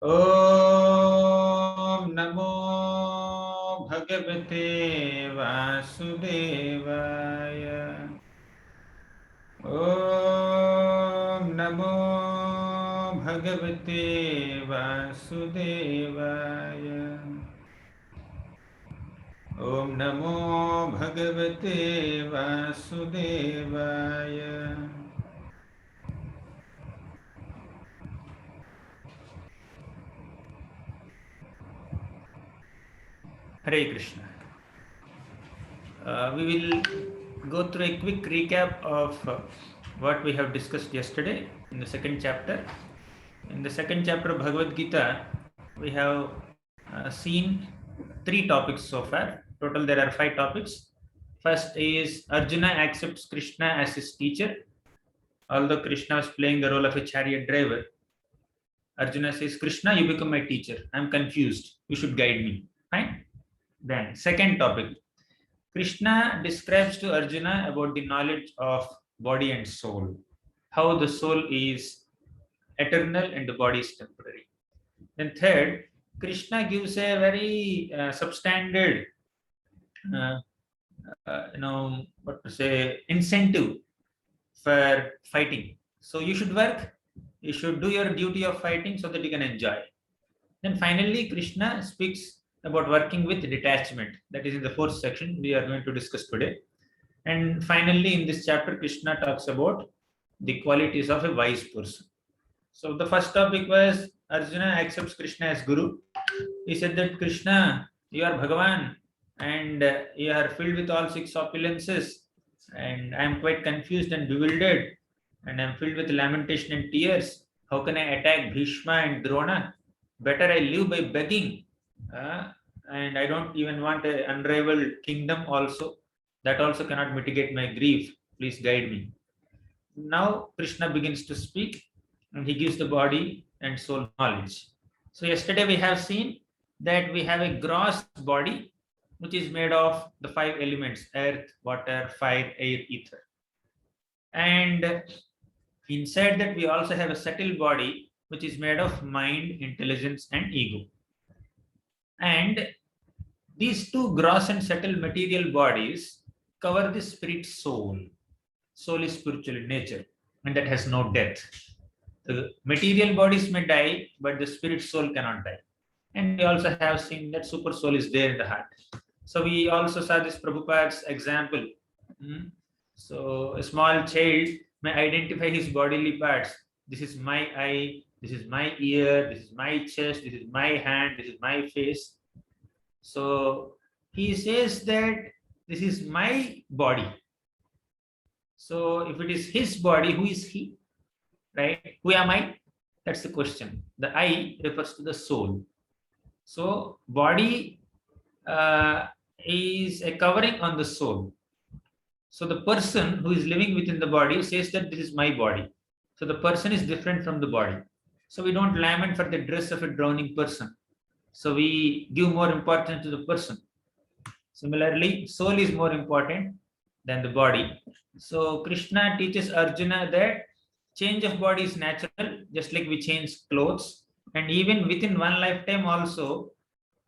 ॐ नमो भगवते वासुदेवाय। ॐ नमो भगवते वासुदेवाय। ॐ नमो भगवते वासुदेवाय। Hare Krishna. We will go through a quick recap of what we have discussed yesterday in the second chapter. In the second chapter of Bhagavad Gita, we have seen 3 topics so far. Total there are 5 topics. First is Arjuna accepts Krishna as his teacher. Although Krishna was playing the role of a chariot driver, Arjuna says, Krishna, you become my teacher. I'm confused. You should guide me. Fine. Then second topic, Krishna describes to Arjuna about the knowledge of body and soul, how the soul is eternal and the body is temporary. Then third, Krishna gives a very substandard, what to say, incentive for fighting. So you should work, you should do your duty of fighting so that you can enjoy. Then finally, Krishna speaks about working with detachment. That is in the 4th section we are going to discuss today. And finally, in this chapter, Krishna talks about the qualities of a wise person. So the first topic was Arjuna accepts Krishna as Guru. He said that Krishna, you are Bhagavan and you are filled with all 6 opulences, and I am quite confused and bewildered, and I am filled with lamentation and tears. How can I attack Bhishma and Drona? Better I live by begging, and I don't even want an unrivaled kingdom also. That also cannot mitigate my grief. Please guide me. Now Krishna begins to speak, and he gives the body and soul knowledge. So yesterday we have seen that we have a gross body which is made of the 5 elements: earth, water, fire, air, ether. And inside that we also have a subtle body which is made of mind, intelligence, and ego. And these 2 gross and subtle material bodies cover the spirit soul. Soul is spiritual in nature, and that has no death. The material bodies may die, but the spirit soul cannot die. And we also have seen that super soul is there in the heart. So we also saw this Prabhupada's example. So a small child may identify his bodily parts. This is my eye, this is my ear, this is my chest, this is my hand, this is my face. So he says that this is my body. So if it is his body, who is he? Right? Who am I? That's the question. The I refers to the soul. So body is a covering on the soul. So the person who is living within the body says that this is my body. So the person is different from the body. So we don't lament for the dress of a drowning person. So we give more importance to the person. Similarly, soul is more important than the body. So Krishna teaches Arjuna that change of body is natural, just like we change clothes. And even within one lifetime also,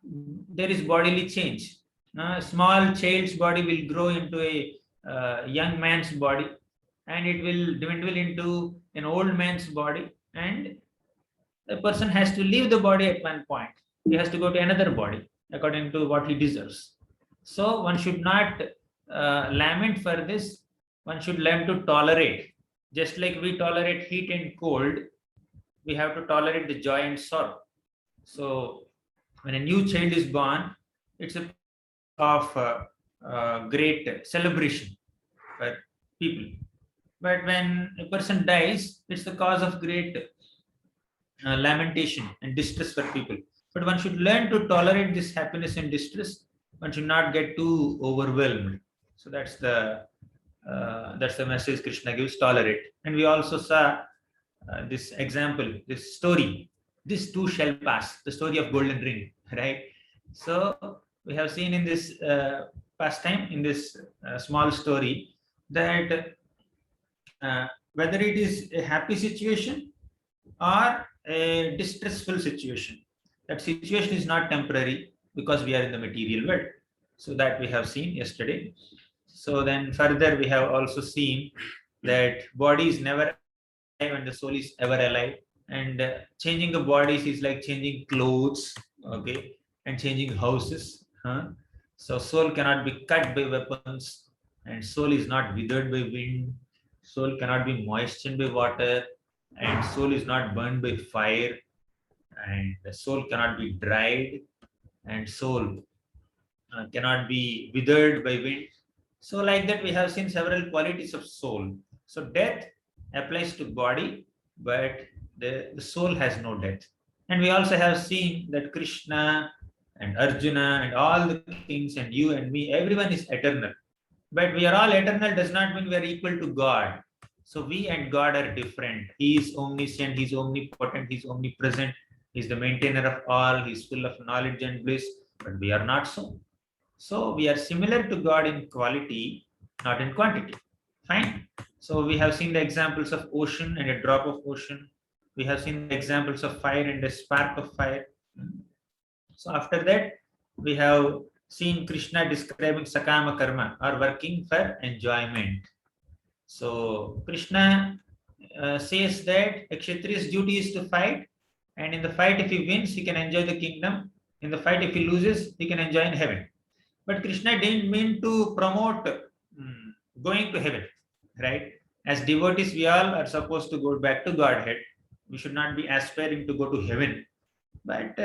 there is bodily change. A small child's body will grow into a young man's body, and it will dwindle into an old man's body, and the person has to leave the body at one point. He has to go to another body according to what he deserves. So one should not lament for this. One should learn to tolerate. Just like we tolerate heat and cold, we have to tolerate the joy and sorrow. So when a new child is born, it's a of great celebration for people. But when a person dies, it's the cause of great lamentation and distress for people. But one should learn to tolerate this happiness and distress. One should not get too overwhelmed. So that's the message Krishna gives: tolerate. And we also saw this example, this story: this too shall pass. The story of golden ring, right? So we have seen in this past time, in this small story, that whether it is a happy situation or a distressful situation. That situation is not temporary because we are in the material world. So that we have seen yesterday. So then further we have also seen that body is never alive and the soul is ever alive. And changing the bodies is like changing clothes, okay, and changing houses. Huh? So soul cannot be cut by weapons, and soul is not withered by wind. Soul cannot be moistened by water, and soul is not burned by fire, and the soul cannot be dried, and soul cannot be withered by wind. So like that we have seen several qualities of soul. So death applies to body, but the soul has no death. And we also have seen that Krishna and Arjuna and all the kings and you and me, everyone is eternal. But we are all eternal does not mean we are equal to God. So we and God are different. He is omniscient, He is omnipotent, He is omnipresent, He is the maintainer of all, He is full of knowledge and bliss, but we are not so. So we are similar to God in quality, not in quantity. Fine. So we have seen the examples of ocean and a drop of ocean. We have seen the examples of fire and a spark of fire. So after that, we have seen Krishna describing sakama karma or working for enjoyment. So Krishna says that a Kshatriya's duty is to fight, and in the fight, if he wins, he can enjoy the kingdom. In the fight, if he loses, he can enjoy in heaven. But Krishna didn't mean to promote going to heaven, right? As devotees, we all are supposed to go back to Godhead. We should not be aspiring to go to heaven. But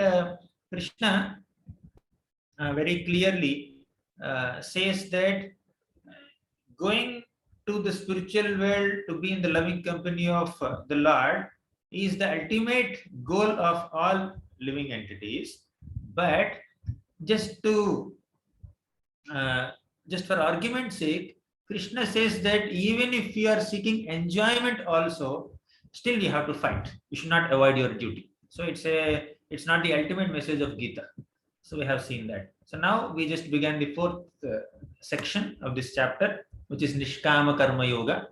Krishna very clearly says that going to the spiritual world to be in the loving company of the Lord is the ultimate goal of all living entities. But just to just for argument's sake, Krishna says that even if you are seeking enjoyment also, still you have to fight. You should not avoid your duty. So it's not the ultimate message of Gita. So we have seen that. So now we just began the fourth section of this chapter, which is Nishkama Karma Yoga.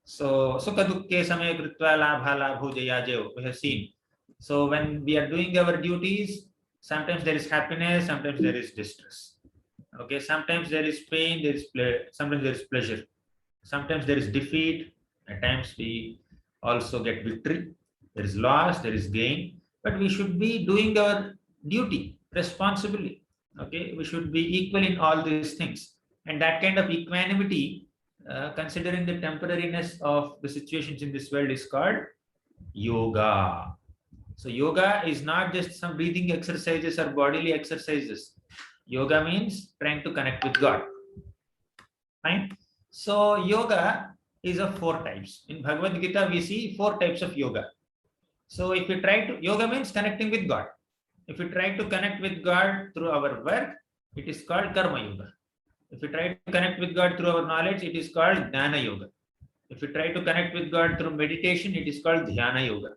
So Sukha Dukkhe Samaya Kritva Labha Labho Jaya Jayo. We have seen. So when we are doing our duties, sometimes there is happiness, sometimes there is distress. Okay, sometimes there is pain, sometimes there is pleasure, sometimes there is defeat, at times we also get victory, there is loss, there is gain, but we should be doing our duty responsibly. Okay, we should be equal in all these things, and that kind of equanimity, considering the temporariness of the situations in this world, is called yoga. So yoga is not just some breathing exercises or bodily exercises. Yoga means trying to connect with God. Fine. So yoga is of 4 types. In Bhagavad Gita, we see 4 types of yoga. So if we try to, yoga means connecting with God. If we try to connect with God through our work, it is called karma yoga. If we try to connect with God through our knowledge, it is called jnana yoga. If we try to connect with God through meditation, it is called dhyana yoga.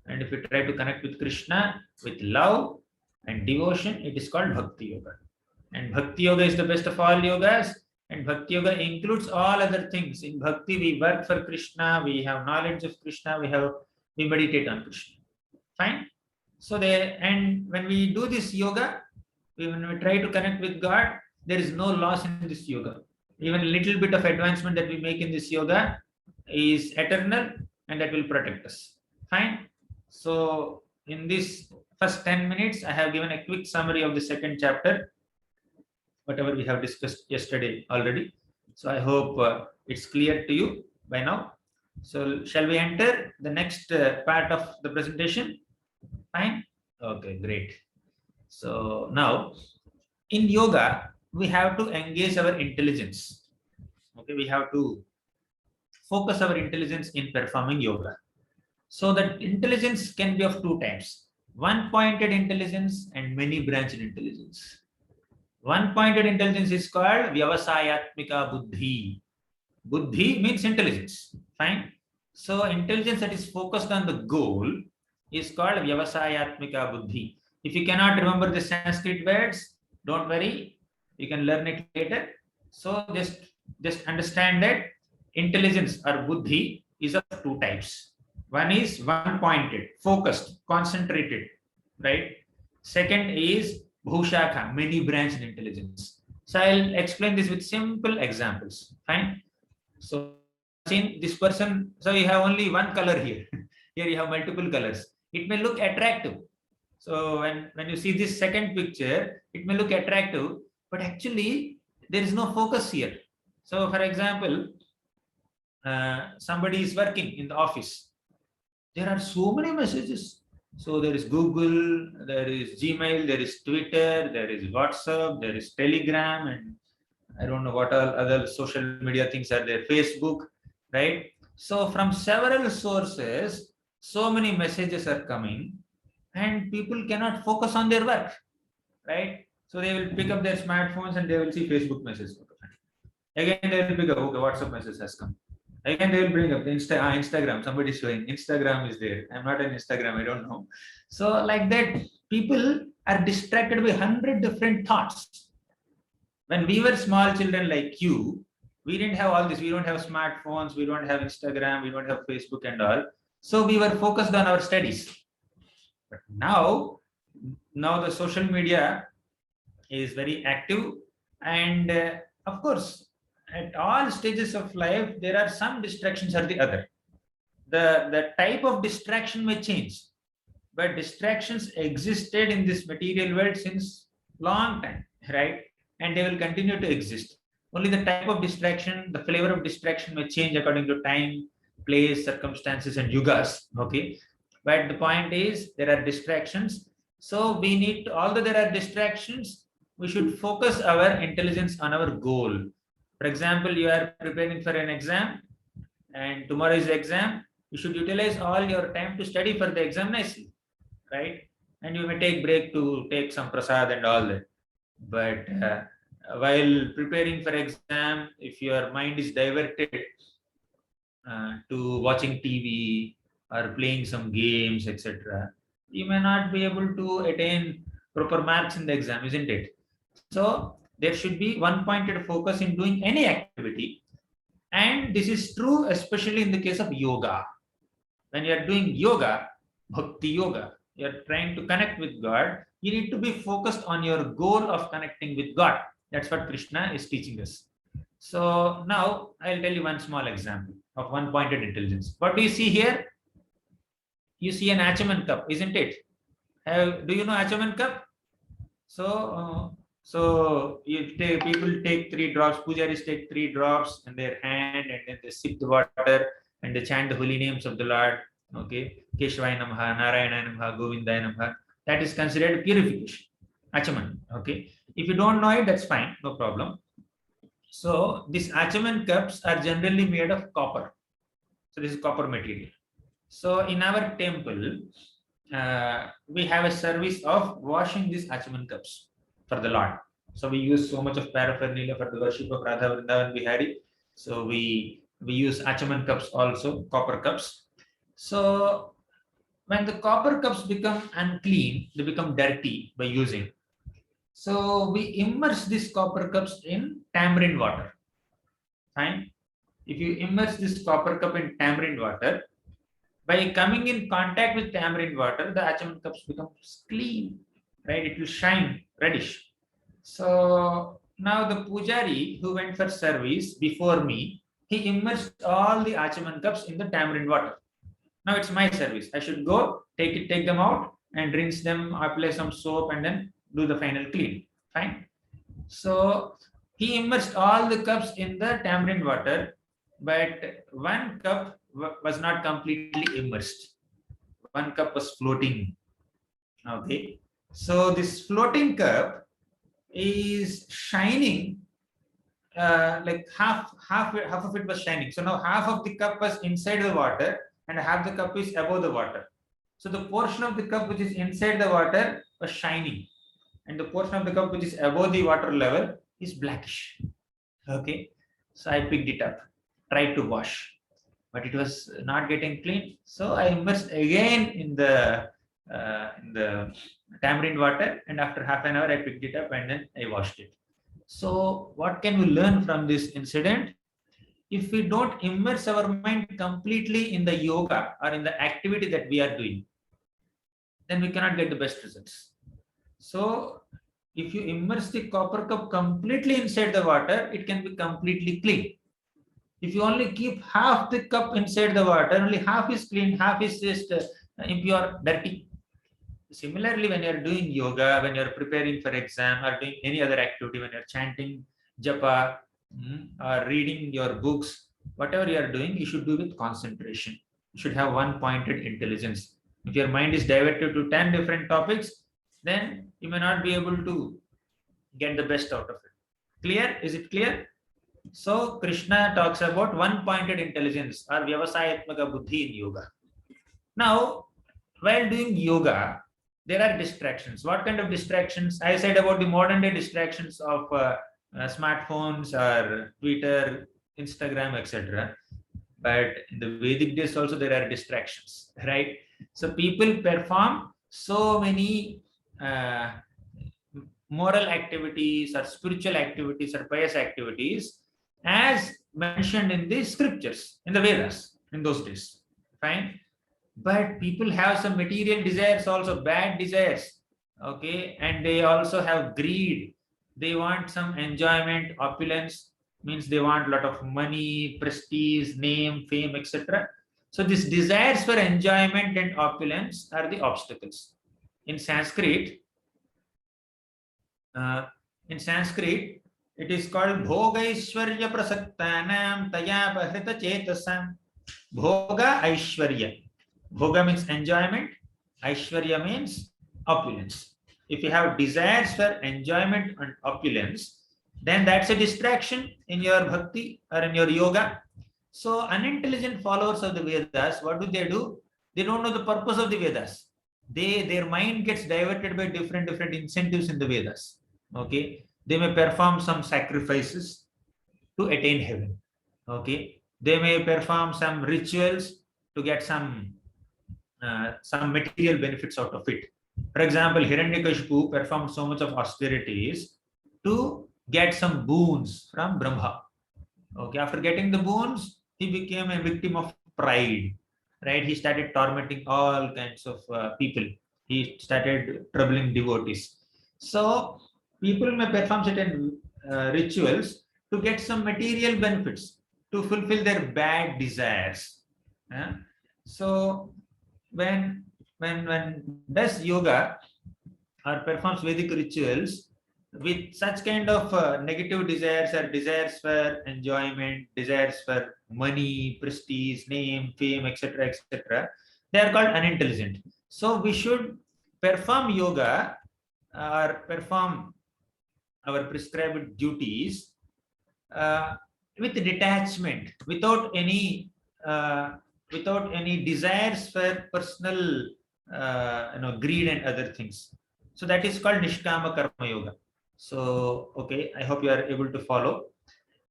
And if we try to connect with Krishna with love and devotion, it is called Bhakti Yoga. And Bhakti Yoga is the best of all yogas, and Bhakti Yoga includes all other things. In Bhakti, we work for Krishna, we have knowledge of Krishna, we meditate on Krishna. Fine? So and when we do this yoga, when we try to connect with God, there is no loss in this yoga. Even a little bit of advancement that we make in this yoga is eternal, and that will protect us. Fine? So in this first 10 minutes, I have given a quick summary of the second chapter, whatever we have discussed yesterday already. So I hope it's clear to you by now. So shall we enter the next part of the presentation? Fine? Okay, great. So now in yoga, we have to engage our intelligence. Okay, we have to focus our intelligence in performing yoga. So that intelligence can be of 2 types: one-pointed intelligence and many-branched intelligence. One-pointed intelligence is called Vyavasayatmika Buddhi. Buddhi means intelligence. Fine. So intelligence that is focused on the goal is called Vyavasayatmika Buddhi. If you cannot remember the Sanskrit words, don't worry. You can learn it later. So just understand that intelligence or Buddhi is of 2 types. One is one pointed, focused, concentrated, right? Second is Bhushaka, many branched intelligence. So I'll explain this with simple examples. Fine. So seen this person, so you have only one color here. Here you have multiple colors. It may look attractive. So when you see this second picture, it may look attractive, but actually there is no focus here. So for example, somebody is working in the office. There are so many messages. So there is Google, there is Gmail, there is Twitter, there is WhatsApp, there is Telegram, and I don't know what all other social media things are there, Facebook, right? So from several sources, so many messages are coming, and people cannot focus on their work, right? So they will pick up their smartphones and they will see Facebook messages. Again, they will pick up, okay, WhatsApp message has come. Again, they will bring up the Instagram. Somebody is showing Instagram is there. I'm not on Instagram. I don't know. So like that, people are distracted by 100 different thoughts. When we were small children like you, we didn't have all this. We don't have smartphones. We don't have Instagram. We don't have Facebook and all. So we were focused on our studies. But now the social media is very active, and of course, at all stages of life, there are some distractions or the other. The type of distraction may change, but distractions existed in this material world since long time, right? And they will continue to exist. Only the type of distraction, the flavor of distraction may change according to time, place, circumstances, and yugas. Okay. But the point is there are distractions. So we need to, although there are distractions, we should focus our intelligence on our goal. For example, you are preparing for an exam, and tomorrow is the exam. You should utilize all your time to study for the exam nicely, right? And you may take break to take some prasad and all that. But while preparing for exam, if your mind is diverted to watching TV or playing some games, etc., you may not be able to attain proper marks in the exam, isn't it? So there should be one pointed focus in doing any activity. And this is true, especially in the case of yoga. When you are doing yoga, bhakti yoga, you are trying to connect with God, you need to be focused on your goal of connecting with God. That's what Krishna is teaching us. So now I'll tell you one small example of one pointed intelligence. What do you see here? You see an Achaman cup, isn't it? Do you know Achaman cup? So people take 3 drops, pujaris take 3 drops in their hand, and then they sip the water and they chant the holy names of the Lord. Okay, Keshvaya Namaha, Narayana Namaha, Govindaya Namaha. That is considered purification. Achaman. Okay, if you don't know it, that's fine, no problem. So these Achaman cups are generally made of copper. So this is copper material. So in our temple, we have a service of washing these Achaman cups for the Lord. So we use so much of paraphernalia for the worship of Radha Vrindavan Bihari. So we use Achaman cups also, copper cups. So when the copper cups become unclean, they become dirty by using. So we immerse these copper cups in tamarind water. Fine. If you immerse this copper cup in tamarind water, by coming in contact with tamarind water, the Achaman cups become clean, right? It will shine reddish. So now the pujari who went for service before me, he immersed all the Achaman cups in the tamarind water. Now it's my service. I should go, take them out and rinse them, apply some soap and then do the final clean. Fine. So he immersed all the cups in the tamarind water, but one cup was not completely immersed. One cup was floating. Okay. So this floating cup is shining, like half of it was shining. So now half of the cup was inside the water and half the cup is above the water. So the portion of the cup which is inside the water was shining, and the portion of the cup which is above the water level is blackish. Okay. So I picked it up, tried to wash, but it was not getting clean. So I immersed again in the tamarind water, and after half an hour I picked it up and then I washed it. So what can we learn from this incident? if we don't immerse our mind completely in the yoga or in the activity that we are doing, then we cannot get the best results. So if you immerse the copper cup completely inside the water, it can be completely clean. If you only keep half the cup inside the water, only half is clean, half is just impure, dirty. Similarly, when you're doing yoga, when you're preparing for exam or doing any other activity, when you're chanting japa, or reading your books, whatever you are doing, you should do with concentration. You should have one pointed intelligence. If your mind is diverted to 10 different topics, then you may not be able to get the best out of it. Clear? Is it clear? So Krishna talks about one pointed intelligence or vyavasayatmaka buddhi in yoga. Now, while doing yoga, there are distractions. What kind of distractions? I said about the modern day distractions of smartphones or Twitter, Instagram, etc. But in the Vedic days also there are distractions, right? So people perform so many moral activities or spiritual activities or pious activities as mentioned in the scriptures, in the Vedas in those days. Fine. But people have some material desires also, bad desires. Okay. And they also have greed. They want some enjoyment, opulence, means they want a lot of money, prestige, name, fame, etc. So these desires for enjoyment and opulence are the obstacles. In Sanskrit, it is called Bhogaishwarya Prasaktanam Tayapahrita Chetasam. Bhoga Aishwarya. Bhoga means enjoyment, Aishwarya means opulence. If you have desires for enjoyment and opulence, then that's a distraction in your bhakti or in your yoga. So unintelligent followers of the Vedas, what do? They don't know the purpose of the Vedas. Their mind gets diverted by different incentives in the Vedas. Okay, they may perform some sacrifices to attain heaven. Okay, they may perform some rituals to get some material benefits out of it. For example, Hiranyakashipu performed so much of austerities to get some boons from Brahma. Okay, after getting the boons, he became a victim of pride. Right, he started tormenting all kinds of people. He started troubling devotees. So people may perform certain rituals to get some material benefits, to fulfill their bad desires. So when does yoga or performs Vedic rituals with such kind of negative desires or desires for enjoyment, desires for money, prestige, name, fame, etc., etc., they are called unintelligent. So we should perform yoga or perform our prescribed duties with detachment, without any desires for personal greed and other things. So that is called Nishkama Karma Yoga. So, okay, I hope you are able to follow.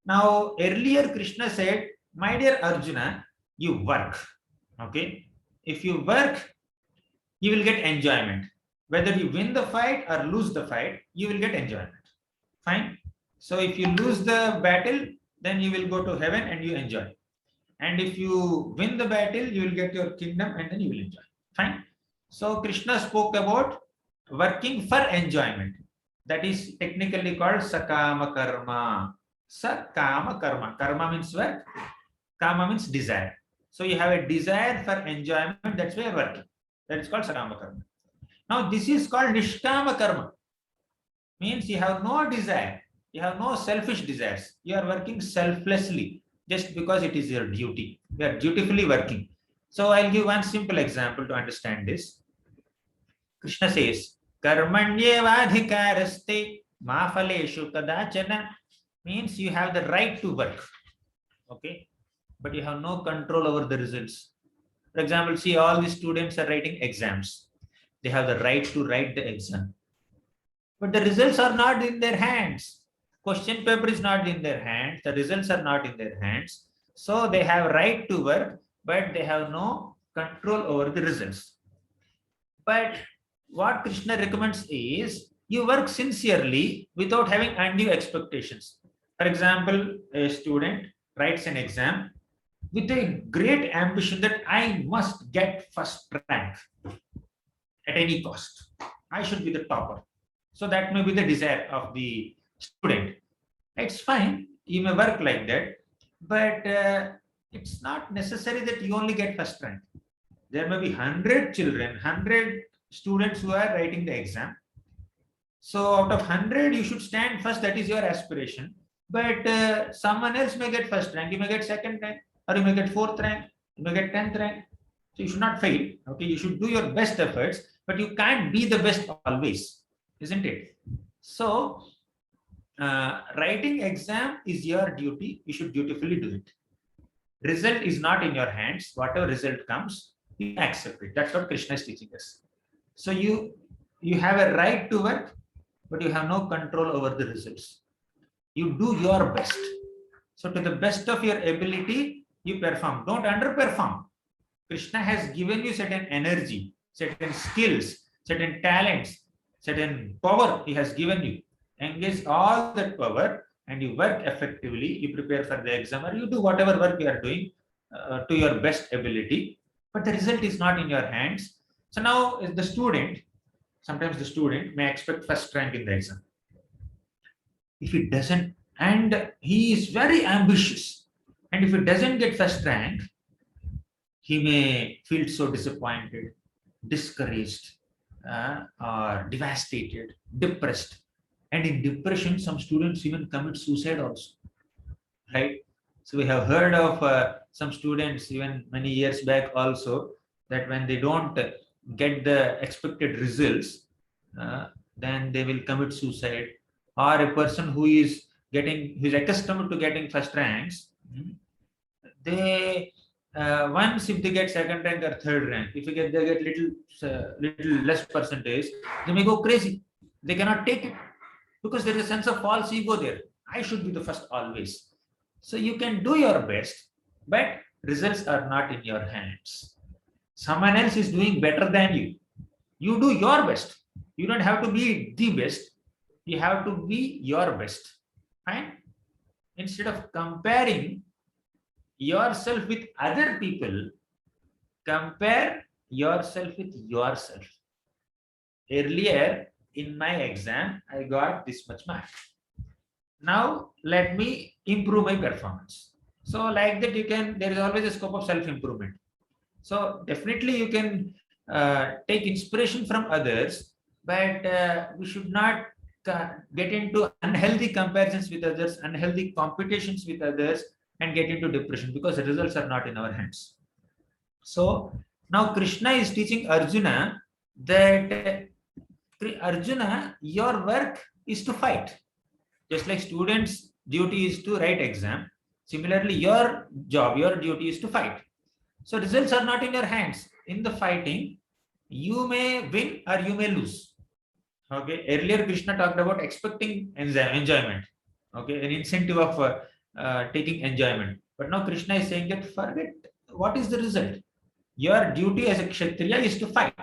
Now, earlier Krishna said, my dear Arjuna, you work. Okay. If you work, you will get enjoyment. Whether you win the fight or lose the fight, you will get enjoyment. Fine. So if you lose the battle, then you will go to heaven and you enjoy. And if you win the battle, you will get your kingdom and then you will enjoy. Fine. So Krishna spoke about working for enjoyment. That is technically called Sakama Karma. Sakama Karma. Karma means work. Kama means desire. So you have a desire for enjoyment, that's why you are working. That is called Sakama Karma. Now this is called Nishkama Karma. Means you have no desire. You have no selfish desires. You are working selflessly just because it is your duty. You are dutifully working. So I'll give one simple example to understand this. Krishna says, Karmanyevadhikaraste ma phaleshu kadachana, means you have the right to work. Okay, but you have no control over the results. For example, see, all the students are writing exams. They have the right to write the exam. But the results are not in their hands. Question paper is not in their hands. The results are not in their hands. So they have right to work, but they have no control over the results. But what Krishna recommends is you work sincerely without having undue expectations. For example, a student writes an exam with a great ambition that I must get first rank at any cost. I should be the topper. So that may be the desire of the student. It's fine. You may work like that, but it's not necessary that you only get first rank. There may be 100 children, 100 students who are writing the exam. So out of 100, you should stand first. That is your aspiration. But someone else may get first rank. You may get second rank, or you may get fourth rank. You may get 10th rank. So you should not fail. Okay, you should do your best efforts, but you can't be the best always, isn't it? So writing exam is your duty. You should dutifully do it. Result is not in your hands. Whatever result comes, you accept it. That's what Krishna is teaching us. So you have a right to work, but you have no control over the results. You do your best. So to the best of your ability, you perform. Don't underperform. Krishna has given you certain energy, certain skills, certain talents, certain power he has given you. Engage all that power and you work effectively. You prepare for the exam or you do whatever work you are doing to your best ability. But the result is not in your hands. So now the student, sometimes the student may expect first rank in the exam. If he doesn't, and he is very ambitious, and if he doesn't get first rank, he may feel so disappointed, discouraged, or devastated, depressed. And in depression, some students even commit suicide also, right? So we have heard of some students even many years back also, that when they don't get the expected results, then they will commit suicide. Or a person who is accustomed to getting first ranks, they once if they get second rank or third rank, if they get little less percentage, they may go crazy. They cannot take it because there is a sense of false ego there. I should be the first always. So you can do your best, but results are not in your hands. Someone else is doing better than you. You do your best. You don't have to be the best. You have to be your best. Fine? Instead of comparing yourself with other people, compare yourself with yourself. Earlier in my exam, I got this much mark. Now let me improve my performance. So like that, there is always a scope of self-improvement. So definitely you can take inspiration from others, but we should not get into unhealthy comparisons with others, unhealthy competitions with others, and get into depression, because the results are not in our hands. So now Krishna is teaching Arjuna that Arjuna, your work is to fight. Just like students' duty is to write exam, similarly your job, your duty is to fight. So results are not in your hands. In the fighting, you may win or you may lose. Okay. Earlier Krishna talked about expecting enjoyment. Okay, an incentive of taking enjoyment. But now Krishna is saying that forget what is the result. Your duty as a Kshatriya is to fight.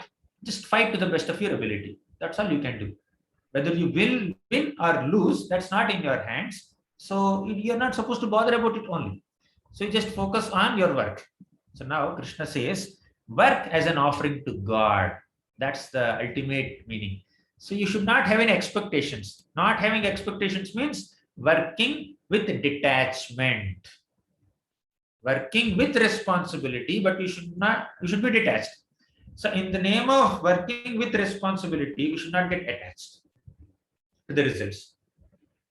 Just fight to the best of your ability. That's all you can do. Whether you will win or lose, that's not in your hands. So you're not supposed to bother about it only. So you just focus on your work. So now Krishna says, work as an offering to God. That's the ultimate meaning. So you should not have any expectations. Not having expectations means working with detachment. Working with responsibility, but you should be detached. So in the name of working with responsibility, we should not get attached to the results.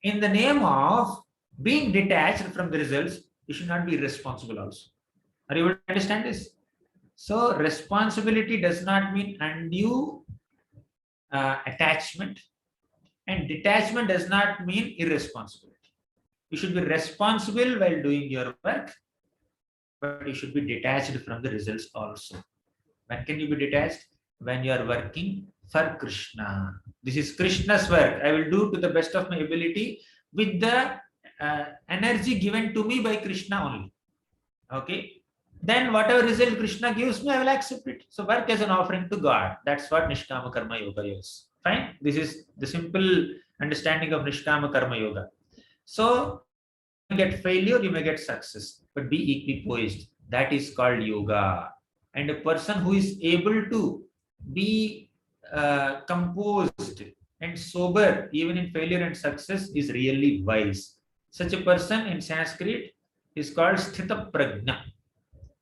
In the name of being detached from the results, you should not be responsible also. Are you able to understand this? So responsibility does not mean undue attachment, and detachment does not mean irresponsibility. You should be responsible while doing your work, but you should be detached from the results also. When can you be detached? When you are working for Krishna. This is Krishna's work. I will do to the best of my ability with the energy given to me by Krishna only. Okay. Then whatever result Krishna gives me, I will accept it. So work as an offering to God. That's what Nishkama Karma Yoga is. Fine. This is the simple understanding of Nishkama Karma Yoga. So get failure, you may get success, but be equipoised. That is called yoga. And a person who is able to be composed and sober even in failure and success is really wise. Such a person in Sanskrit is called Sthita Prajna.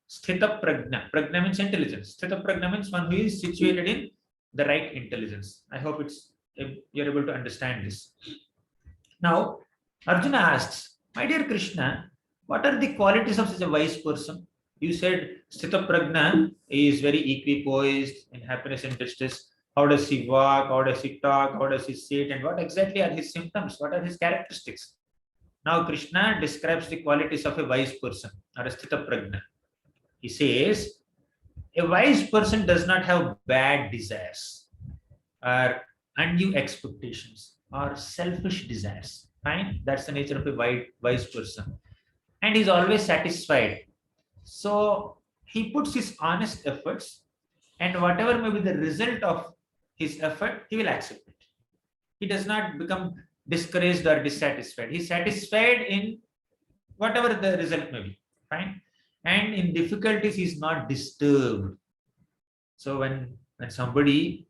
Sthita Prajna. Prajna means intelligence. Sthita Prajna means one who is situated in the right intelligence. I hope you're able to understand this. Now, Arjuna asks, my dear Krishna, what are the qualities of such a wise person? You said Sthita Prajna is very equipoised in happiness and distress. How does he walk? How does he talk? How does he sit? And what exactly are his symptoms? What are his characteristics? Now, Krishna describes the qualities of a wise person or a Sthita Prajna. He says, a wise person does not have bad desires or undue expectations or selfish desires. Fine, that's the nature of a wise person. And he's always satisfied. So he puts his honest efforts, and whatever may be the result of his effort, he will accept it. He does not become discouraged or dissatisfied. He's satisfied in whatever the result may be. Fine. And in difficulties, he's not disturbed. So when somebody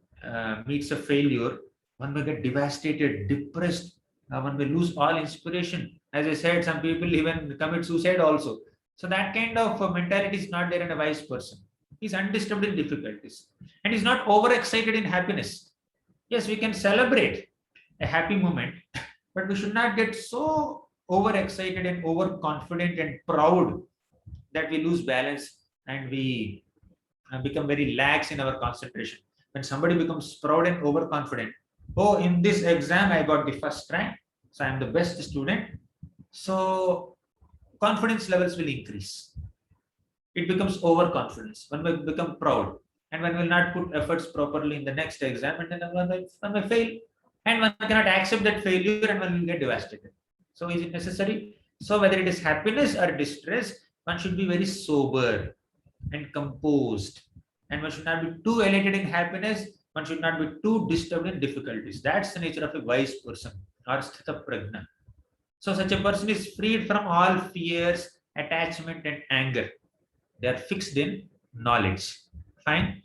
meets a failure, one may get devastated, depressed, one may lose all inspiration. As I said, some people even commit suicide also. So that kind of mentality is not there in a wise person. He's undisturbed in difficulties. And he's not overexcited in happiness. Yes, we can celebrate a happy moment, but we should not get so overexcited and overconfident and proud that we lose balance and we become very lax in our concentration. When somebody becomes proud and overconfident, oh, in this exam I got the first rank, so I'm the best student. So confidence levels will increase. It becomes overconfidence. One will become proud, and one will not put efforts properly in the next exam, and then one will fail, and one cannot accept that failure, and one will get devastated. So is it necessary? So whether it is happiness or distress, one should be very sober and composed, and one should not be too elated in happiness. One should not be too disturbed in difficulties. That's the nature of a wise person or Sthita Prajna. So such a person is freed from all fears, attachment, and anger. They are fixed in knowledge. Fine.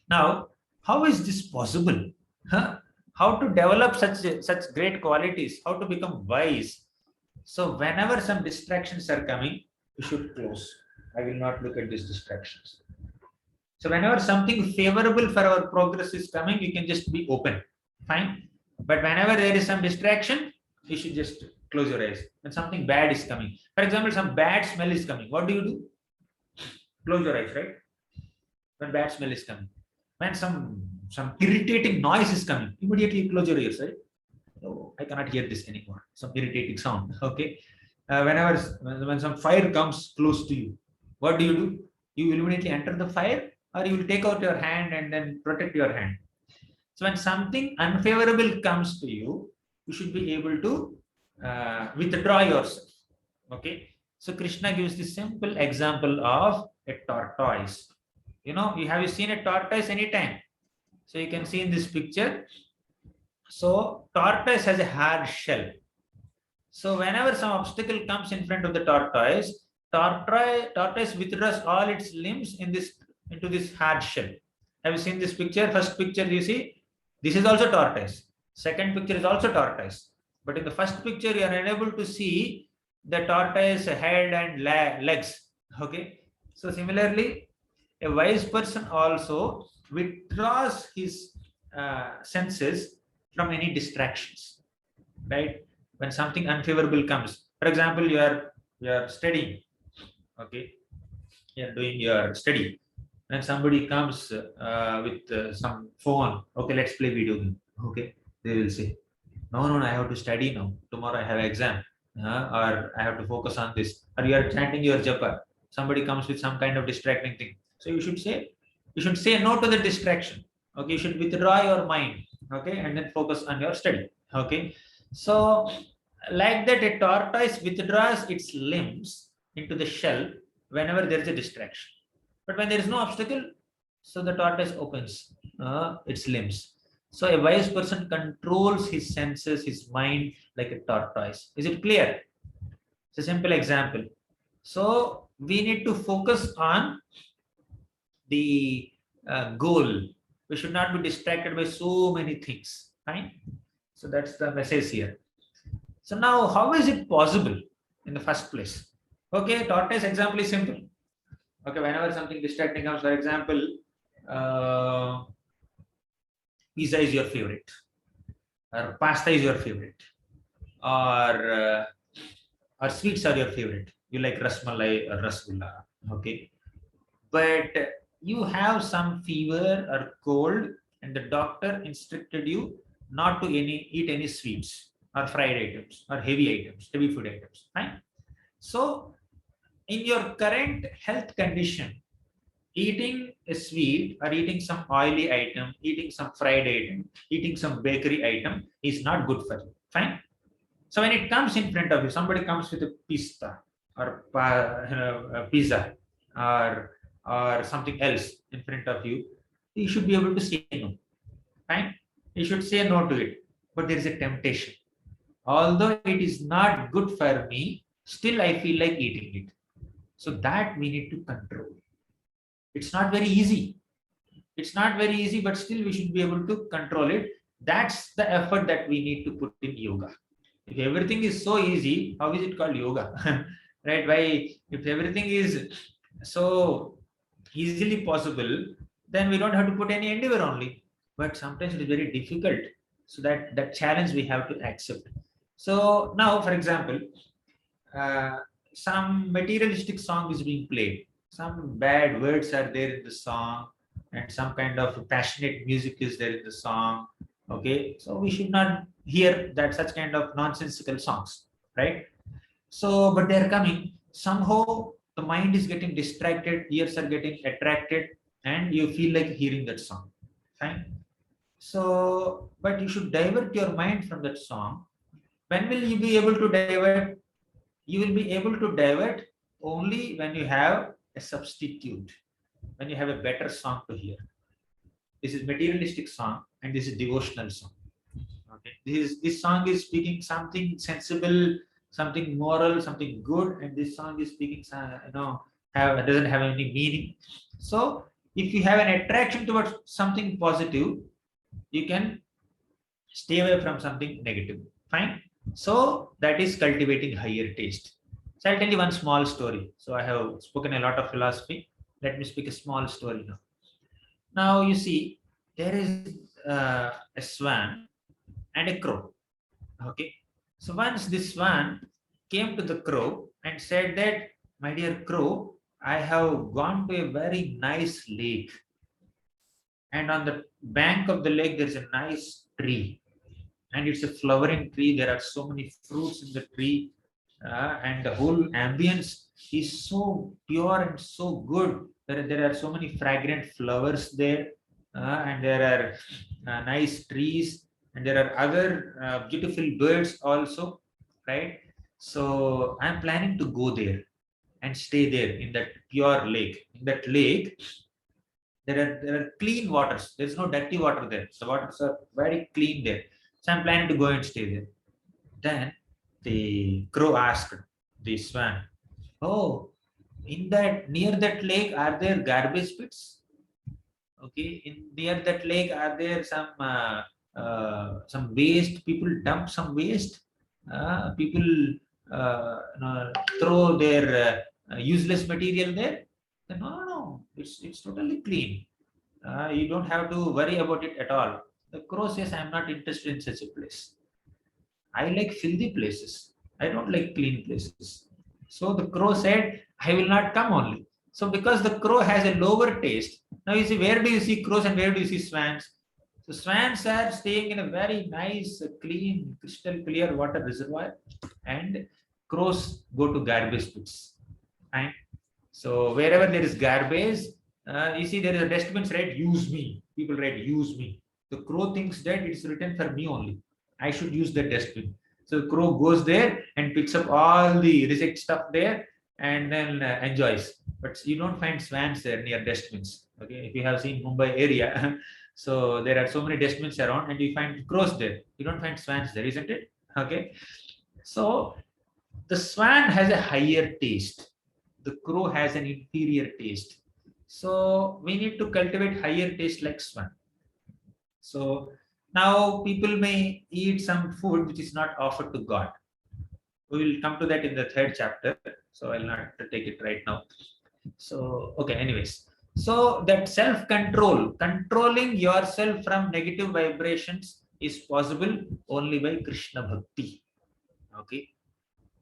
Now, how is this possible? Huh? How to develop such great qualities? How to become wise? So whenever some distractions are coming, you should close. I will not look at these distractions. So whenever something favorable for our progress is coming, you can just be open. Fine. But whenever there is some distraction, you should just close your eyes. When something bad is coming, for example, some bad smell is coming, what do? Close your eyes, right? When bad smell is coming. When some irritating noise is coming, immediately close your ears, right? Oh, I cannot hear this anymore. Some irritating sound. Okay. When some fire comes close to you, what do? You will immediately enter the fire, or you will take out your hand and then protect your hand. So when something unfavorable comes to you, you should be able to withdraw yourself. Okay. So Krishna gives this simple example of a tortoise. Have you seen a tortoise anytime? So you can see in this picture. So tortoise has a hard shell. So whenever some obstacle comes in front of the tortoise withdraws all its limbs into this hard shell. Have you seen this picture? First picture you see, this is also tortoise. Second picture is also tortoise. But in the first picture, you are unable to see the tortoise head and legs. Okay. So similarly, a wise person also withdraws his senses from any distractions. Right? When something unfavorable comes, for example, you are studying. Okay. You are doing your study. When somebody comes with some phone, okay, let's play video game. Okay. They will say, no, I have to study now. Tomorrow I have exam, or I have to focus on this. Or you are chanting your japa. Somebody comes with some kind of distracting thing. So you should say no to the distraction. Okay, you should withdraw your mind. Okay, and then focus on your study. Okay, so like that, a tortoise withdraws its limbs into the shell whenever there is a distraction. But when there is no obstacle, so the tortoise opens its limbs. So a wise person controls his senses, his mind like a tortoise. Is it clear? It's a simple example. So we need to focus on the goal. We should not be distracted by so many things. Fine. So that's the message here. So now, how is it possible in the first place? Okay, tortoise example is simple. Okay, whenever something distracting comes, for example, uh, pizza is your favorite, or pasta is your favorite, or sweets are your favorite. You like rasmalai or rasgulla. Okay, but you have some fever or cold, and the doctor instructed you not to eat any sweets or fried items or heavy food items. Fine. So, in your current health condition, eating a sweet or eating some oily item, eating some fried item, eating some bakery item is not good for you. Fine. So when it comes in front of you, somebody comes with a pista or a pizza or something else in front of you, you should be able to say no. Fine. You should say no to it. But there is a temptation. Although it is not good for me, still I feel like eating it. So that we need to control. It's not very easy. It's not very easy, but still we should be able to control it. That's the effort that we need to put in yoga. If everything is so easy, how is it called yoga? Right? Why, if everything is so easily possible, then we don't have to put any endeavor only. But sometimes it is very difficult. So that challenge we have to accept. So now, for example, uh, some materialistic song is being played. Some bad words are there in the song, and some kind of passionate music is there in the song. Okay, so we should not hear that such kind of nonsensical songs, right? So, but they are coming. Somehow the mind is getting distracted, ears are getting attracted, and you feel like hearing that song. Fine. So, but you should divert your mind from that song. When will you be able to divert? You will be able to divert only when you have a substitute, when you have a better song to hear. This is materialistic song and this is devotional song. Okay, this song is speaking something sensible, something moral, something good, and this song is speaking doesn't have any meaning. So if you have an attraction towards something positive, you can stay away from something negative. Fine. So that is cultivating higher taste. So I'll tell you one small story. So I have spoken a lot of philosophy. Let me speak a small story now. Now you see, there is a swan and a crow. Okay. So once this swan came to the crow and said that, my dear crow, I have gone to a very nice lake. And on the bank of the lake, there's a nice tree. And it's a flowering tree. There are so many fruits in the tree. And the whole ambience is so pure and so good. There are so many fragrant flowers there. And there are nice trees, and there are other beautiful birds also, right? So I'm planning to go there and stay there in that pure lake. In that lake, there are clean waters. There's no dirty water there. The waters are very clean there. So I'm planning to go and stay there. Then the crow asked the swan, "Oh, in that near that lake, are there garbage pits? Okay, in near that lake, are there some waste? People dump some waste. People throw their useless material there. Then, no, no, no. It's totally clean. You don't have to worry about it at all." The crow says, "I'm not interested in such a place. I like filthy places. I don't like clean places." So the crow said, "I will not come only." So because the crow has a lower taste, now you see, where do you see crows and where do you see swans? So swans are staying in a very nice, clean, crystal clear water reservoir, and crows go to garbage pits. And so wherever there is garbage, you see there is a dustbin, right? Use me. People write use me. The crow thinks that it's written for me only. I should use the dustbin. So the crow goes there and picks up all the reject stuff there and then enjoys. But you don't find swans there near dustbins. Okay, if you have seen Mumbai area, so there are so many dustbins around, and you find crows there. You don't find swans there, isn't it? Okay, so The swan has a higher taste. The crow has an inferior taste. So we need to cultivate higher taste like swan. So now people may eat some food which is not offered to God. We will come to that in the third chapter. So I'll not take it right now. So, okay, anyways. So that self-control, controlling yourself from negative vibrations is possible only by Krishna Bhakti. Okay.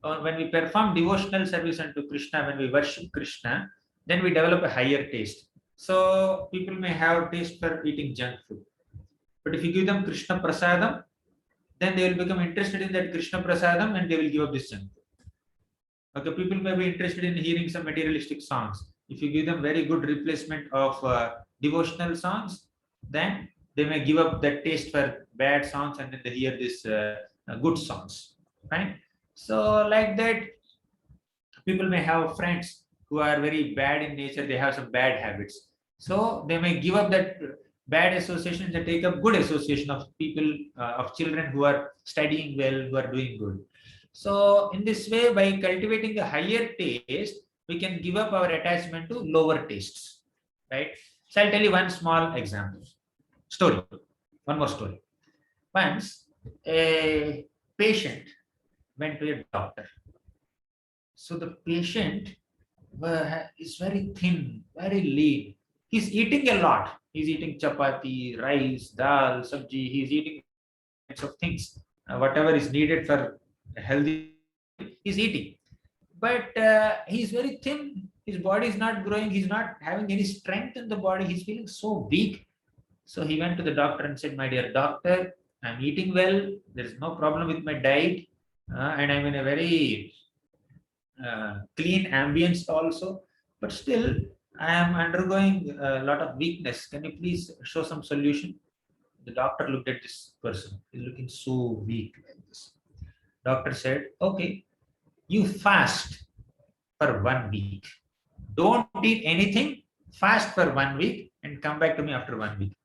When we perform devotional service unto Krishna, when we worship Krishna, then we develop a higher taste. So people may have taste for eating junk food. But if you give them Krishna Prasadam, then they will become interested in that Krishna Prasadam and they will give up this junk food. Okay, people may be interested in hearing some materialistic songs. If you give them very good replacement of devotional songs, then they may give up that taste for bad songs and then they hear this good songs. Right? So, like that, people may have friends who are very bad in nature, they have some bad habits. So, they may give up that bad association, they take up good association of people, of children who are studying well, who are doing good. So, in this way, by cultivating a higher taste, we can give up our attachment to lower tastes, right? So, I'll tell you one small example. Story. One more story. Once, a patient went to a doctor. So, the patient is very thin, very lean. He's eating a lot. He's eating chapati, rice, dal, sabji. He's eating kinds of things, whatever is needed for healthy. He's eating, but he's very thin. His body is not growing. He's not having any strength in the body. He's feeling so weak. So he went to the doctor and said, "My dear doctor, I'm eating well. There is no problem with my diet, and I'm in a very clean ambience also. But still, I am undergoing a lot of weakness. Can you please show some solution?" The doctor looked at this person. He's looking so weak like this. Doctor said, "Okay, you fast for 1 week. Don't eat anything. Fast for 1 week and come back to me after 1 week."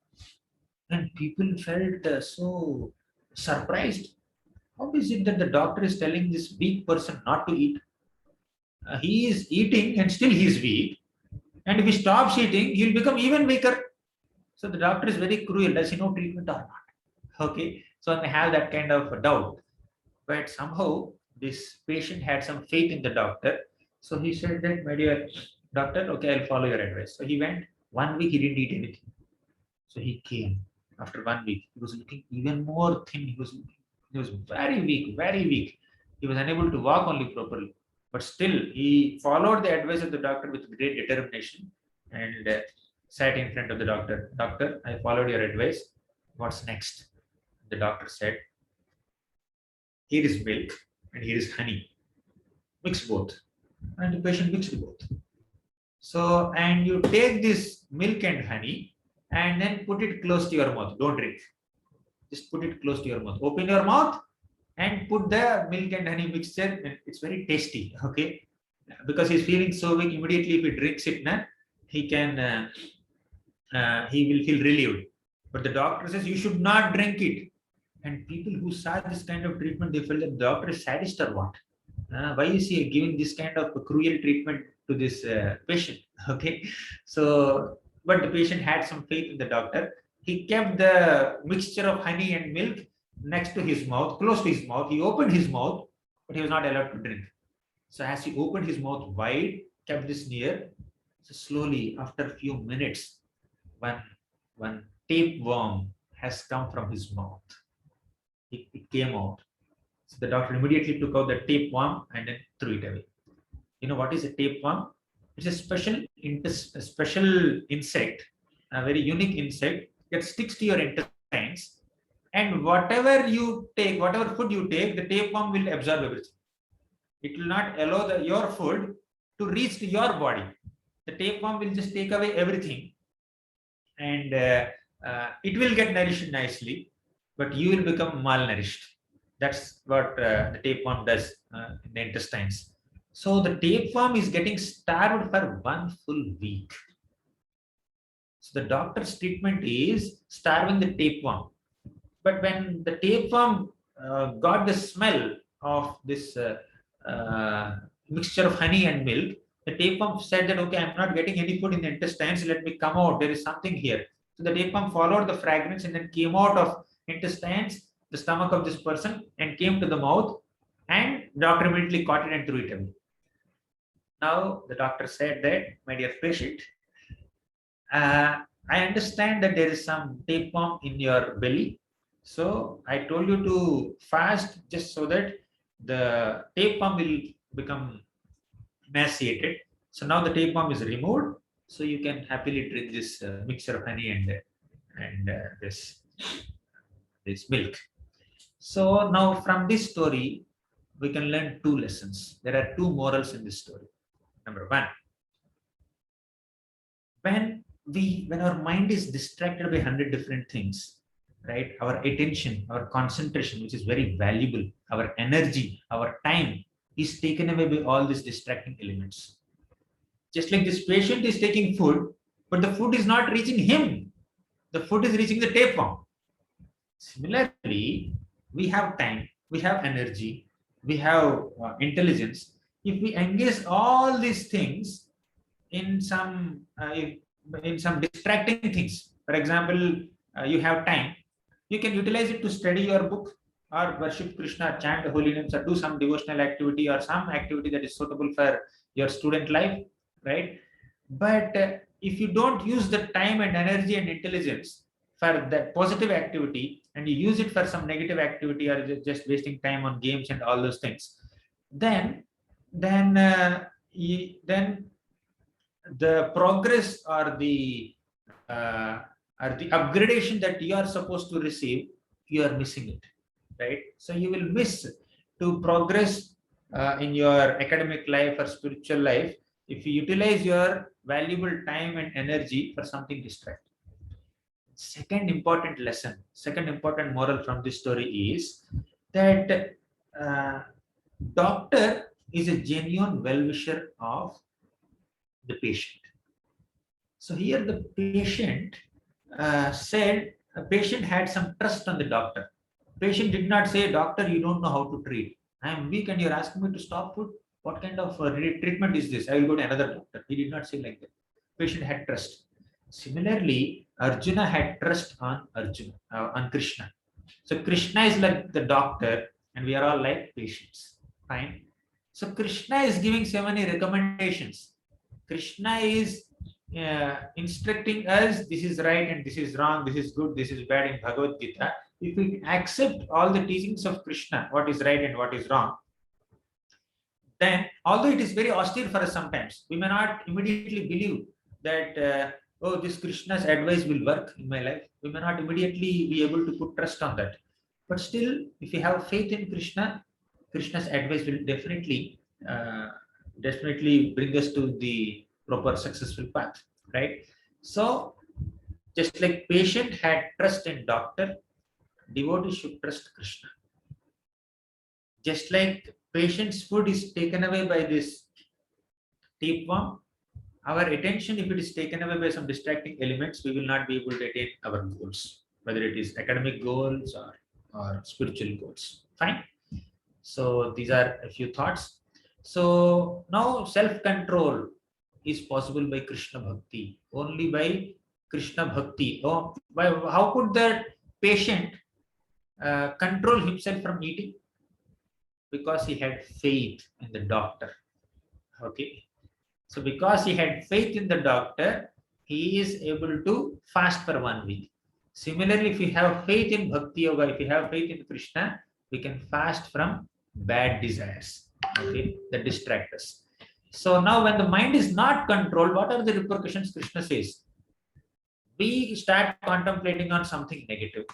And people felt so surprised. How is it that the doctor is telling this weak person not to eat? He is eating and still he is weak. And if he stops eating, he'll become even weaker. So the doctor is very cruel. Does he know treatment or not? Okay. So I may have that kind of a doubt. But somehow this patient had some faith in the doctor. So he said that, "My dear doctor, okay, I'll follow your advice." So he went 1 week, he didn't eat anything. So he came after 1 week. He was looking even more thin. He was very weak, very weak. He was unable to walk only properly. But still, he followed the advice of the doctor with great determination and sat in front of the doctor. "Doctor, I followed your advice. What's next?" The doctor said, "Here is milk and here is honey. Mix both." And the patient mixed both. So, and you take this milk and honey and then put it close to your mouth. Don't drink. Just put it close to your mouth. Open your mouth and put the milk and honey mixture. And it's very tasty. Okay. Because he's feeling so weak, immediately if he drinks it, he can, he will feel relieved. But the doctor says you should not drink it. And people who saw this kind of treatment, they felt that the doctor is sadist or what? Why is he giving this kind of cruel treatment to this patient? Okay, so but the patient had some faith in the doctor. He kept the mixture of honey and milk next to his mouth, close to his mouth. He opened his mouth, but he was not allowed to drink. So as he opened his mouth wide, kept this near. So slowly, after a few minutes, one tapeworm has come from his mouth. It came out. So the doctor immediately took out the tapeworm and then threw it away. You know what is a tapeworm? It's a special insect, a very unique insect that sticks to your intestines. And whatever you take, whatever food you take, the tapeworm will absorb everything. It will not allow your food to reach to your body. The tapeworm will just take away everything, and it will get nourished nicely, but you will become malnourished. That's what the tapeworm does in the intestines. So the tapeworm is getting starved for 1 full week. So the doctor's treatment is starving the tapeworm. But when the tapeworm got the smell of this mixture of honey and milk, the tapeworm said that, okay, I'm not getting any food in the intestines, let me come out, there is something here. So the tapeworm followed the fragrance and then came out of intestines, the stomach of this person, and came to the mouth, and the doctor immediately caught it and threw it away. Now the doctor said that, my dear patient, I understand that there is some tapeworm in your belly. So I told you to fast just so that the tapeworm will become emaciated. So now the tapeworm is removed. So you can happily drink this mixture of honey and this milk. So now from this story, we can learn two lessons. There are two morals in this story. Number one, when our mind is distracted by 100 different things, right, our attention, our concentration, which is very valuable, our energy, our time is taken away by all these distracting elements. Just like this patient is taking food, but the food is not reaching him, the food is reaching the tapeworm. Similarly, we have time, we have energy, we have intelligence. If we engage all these things in some distracting things, for example, you have time, you can utilize it to study your book or worship Krishna, chant holy names, or do some devotional activity or some activity that is suitable for your student life, right? But if you don't use the time and energy and intelligence for that positive activity, and you use it for some negative activity or just wasting time on games and all those things, then then the progress or the upgradation that you are supposed to receive, you are missing it, right? So you will miss to progress in your academic life or spiritual life if you utilize your valuable time and energy for something distracting. Second important lesson, second important moral from this story is that doctor is a genuine well-wisher of the patient. So here the patient said, a patient had some trust on the doctor. Patient did not say, doctor, you don't know how to treat. I am weak and you're asking me to stop food. What kind of treatment is this? I will go to another doctor. He did not say like that. Patient had trust. Similarly, Arjuna had trust on Krishna. So Krishna is like the doctor and we are all like patients. Fine. So Krishna is giving so many recommendations. Krishna is instructing us, this is right and this is wrong, this is good, this is bad in Bhagavad Gita. If we accept all the teachings of Krishna, what is right and what is wrong, then although it is very austere for us sometimes, we may not immediately believe that, oh, this Krishna's advice will work in my life. We may not immediately be able to put trust on that. But still, if you have faith in Krishna, Krishna's advice will definitely bring us to the proper successful path, right? So just like patient had trust in doctor, devotee should trust Krishna. Just like patient's food is taken away by this tapeworm, our attention, if it is taken away by some distracting elements, we will not be able to attain our goals, whether it is academic goals or spiritual goals. Fine. So these are a few thoughts. So now self-control is possible by Krishna Bhakti, only by Krishna Bhakti. Oh, how could that patient control himself from eating? Because he had faith in the doctor. Okay. So because he had faith in the doctor, he is able to fast for 1 week. Similarly, if you have faith in Bhakti Yoga, if you have faith in Krishna, we can fast from bad desires, okay, that distract us. So now when the mind is not controlled, what are the repercussions? Krishna says, we start contemplating on something negative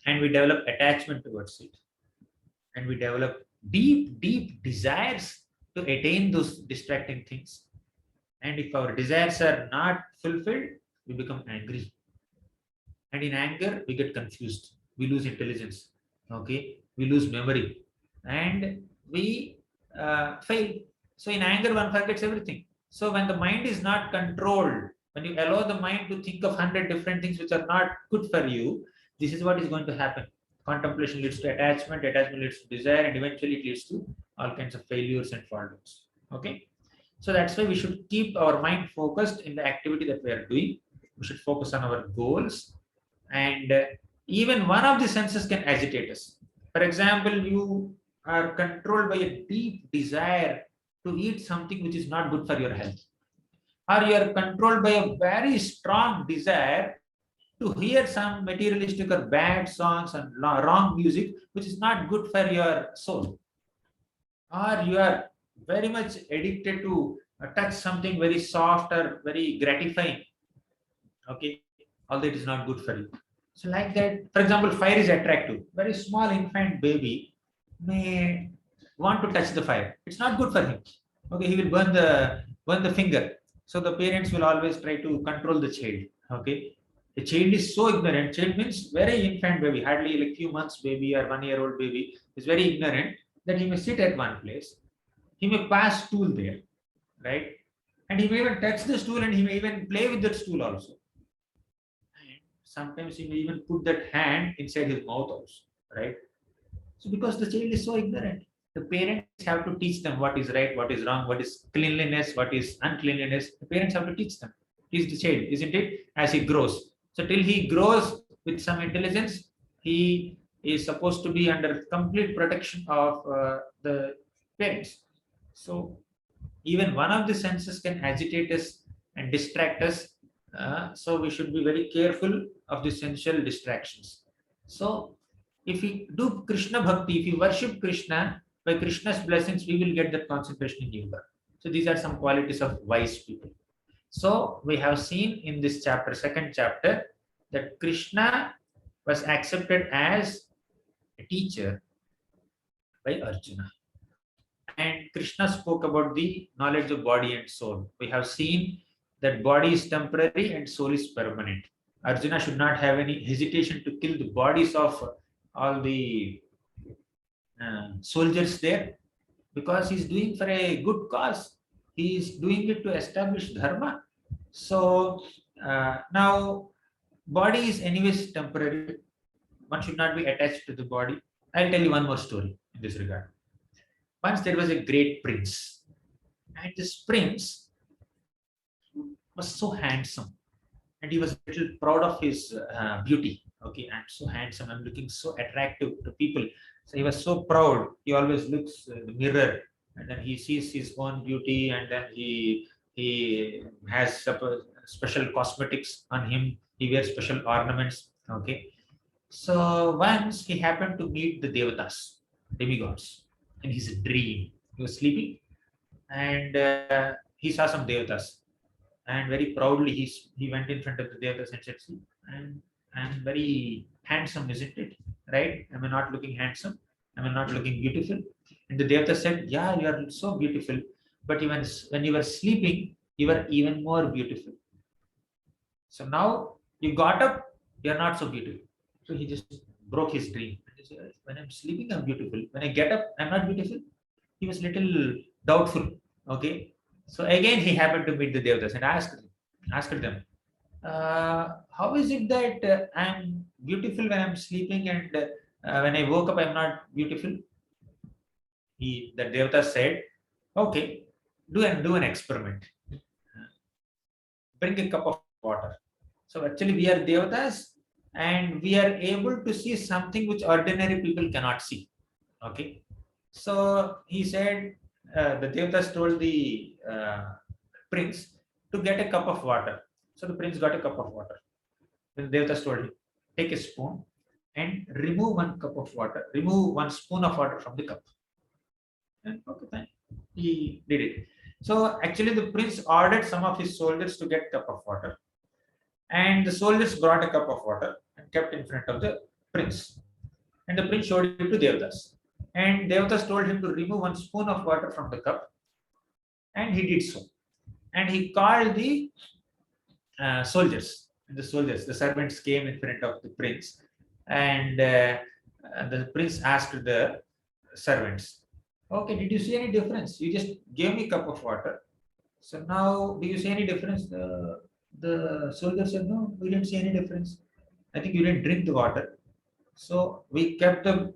and we develop attachment towards it. And we develop deep desires to attain those distracting things. And if our desires are not fulfilled, we become angry. And in anger, we get confused. We lose intelligence. Okay, we lose memory, and we fail. So in anger, one forgets everything. So when the mind is not controlled, when you allow the mind to think of 100 different things which are not good for you, this is what is going to happen. contemplation leads to attachment, attachment leads to desire, and eventually it leads to all kinds of failures and fall downs. Okay, so that's why we should keep our mind focused in the activity that we are doing. We should focus on our goals, and even one of the senses can agitate us. For example, you are controlled by a deep desire to eat something which is not good for your health, or you are controlled by a very strong desire to hear some materialistic or bad songs and wrong music which is not good for your soul, or you are very much addicted to touch something very soft or very gratifying. Okay, although it is not good for you. So like that, for example, fire is attractive. Very small infant baby may want to touch the fire. It's not good for him. Okay, he will burn the finger. So the parents will always try to control the child. Okay, the child is so ignorant. Child means very infant baby, hardly like few months baby or 1 year old baby is very ignorant that he may sit at one place. He may pass stool there, right? And he may even touch the stool and he may even play with that stool also. And sometimes he may even put that hand inside his mouth also, right? So because the child is so ignorant, the parents have to teach them what is right, what is wrong, what is cleanliness, what is uncleanliness. The parents have to teach them, teach the child, isn't it? As he grows. So till he grows with some intelligence, he is supposed to be under complete protection of the parents. So even one of the senses can agitate us and distract us. So we should be very careful of the sensual distractions. So if we do Krishna bhakti, if we worship Krishna, by Krishna's blessings, we will get that concentration in yoga. So these are some qualities of wise people. So we have seen in this chapter, second chapter, that Krishna was accepted as a teacher by Arjuna. And Krishna spoke about the knowledge of body and soul. We have seen that body is temporary and soul is permanent. Arjuna should not have any hesitation to kill the bodies of all the soldiers there, because he's doing for a good cause. He is doing it to establish dharma. So now body is anyways temporary. One should not be attached to the body. I'll tell you one more story in this regard. Once there was a great prince, and this prince was so handsome, and he was a little proud of his beauty. Okay, I'm so handsome, I'm looking so attractive to people. So he was so proud. He always looks in the mirror, and then he sees his own beauty, and then he has special cosmetics on him. He wears special ornaments. Okay, so once he happened to meet the devatas, demigods, in his dream. He was sleeping, and he saw some devatas, and very proudly he went in front of the devatas and said, "See, I'm very handsome, isn't it? Right? Am I not looking handsome? Am I not looking beautiful?" And the devata said, "Yeah, you are so beautiful, but even when you were sleeping, you were even more beautiful. So now you got up, you are not so beautiful." So he just broke his dream. He said, "When I'm sleeping, I'm beautiful. When I get up, I'm not beautiful." He was little doubtful. Okay. So again, he happened to meet the devatas and asked them, how is it that I'm beautiful when I'm sleeping, and when I woke up, I'm not beautiful? The devata said, "Okay, do an experiment. Bring a cup of water." So actually, we are devatas, and we are able to see something which ordinary people cannot see. Okay. So he said, the devatas told the prince to get a cup of water. So the prince got a cup of water. Then devatas told him, take a spoon and remove one cup of water, remove one spoon of water from the cup. And okay, fine. He did it. So actually, the prince ordered some of his soldiers to get a cup of water, and the soldiers brought a cup of water and kept in front of the prince. And the prince showed it to Devatas. And Devatas told him to remove one spoon of water from the cup, and he did so. And he called the soldiers. And the servants came in front of the prince, and the prince asked the servants, "Okay, did you see any difference? You just gave me a cup of water. So now, do you see any difference?" The soldier said, "No, we didn't see any difference. I think you didn't drink the water." So we kept a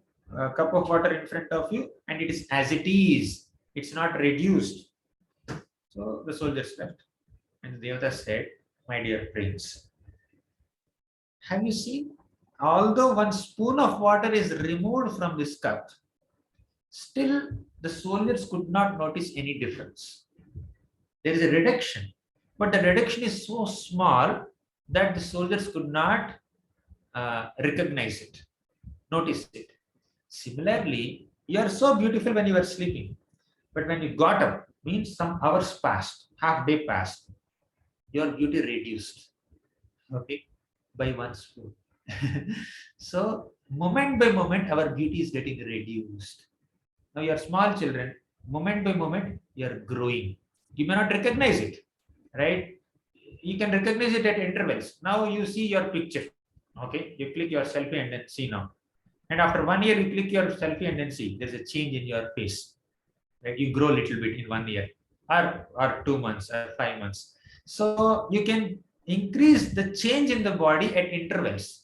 cup of water in front of you, and it is as it is. It's not reduced. So the soldiers left, and Devata said, "My dear prince, have you seen? Although one spoon of water is removed from this cup, still the soldiers could not notice any difference. There is a reduction, but the reduction is so small that the soldiers could not recognize it, notice it. Similarly, you are so beautiful when you were sleeping, but when you got up, means some hours passed, half day passed, your beauty reduced, okay, by one spoon. So, moment by moment, our beauty is getting reduced. Now, you are small children, moment by moment, you are growing. You may not recognize it, right? You can recognize it at intervals. Now, you see your picture, okay? You click your selfie and then see now. And after 1 year, you click your selfie and then see there's a change in your face, right? You grow a little bit in 1 year, or 2 months, or 5 months. So you can increase the change in the body at intervals.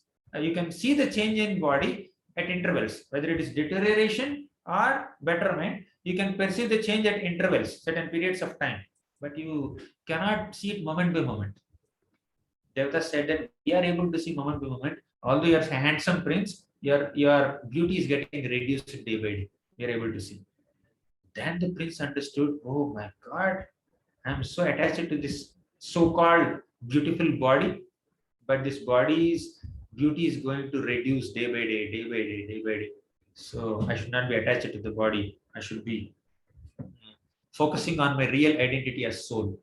You can see the change in body at intervals, whether it is deterioration or betterment. You can perceive the change at intervals, certain periods of time, but you cannot see it moment by moment. Devta said that we are able to see moment by moment. Although you are a handsome prince, your beauty is getting reduced day by day. We are able to see. Then the prince understood, oh my God, I am so attached to this so-called beautiful body, but this body's beauty is going to reduce day by day, day by day, day by day. So I should not be attached to the body. I should be focusing on my real identity as soul.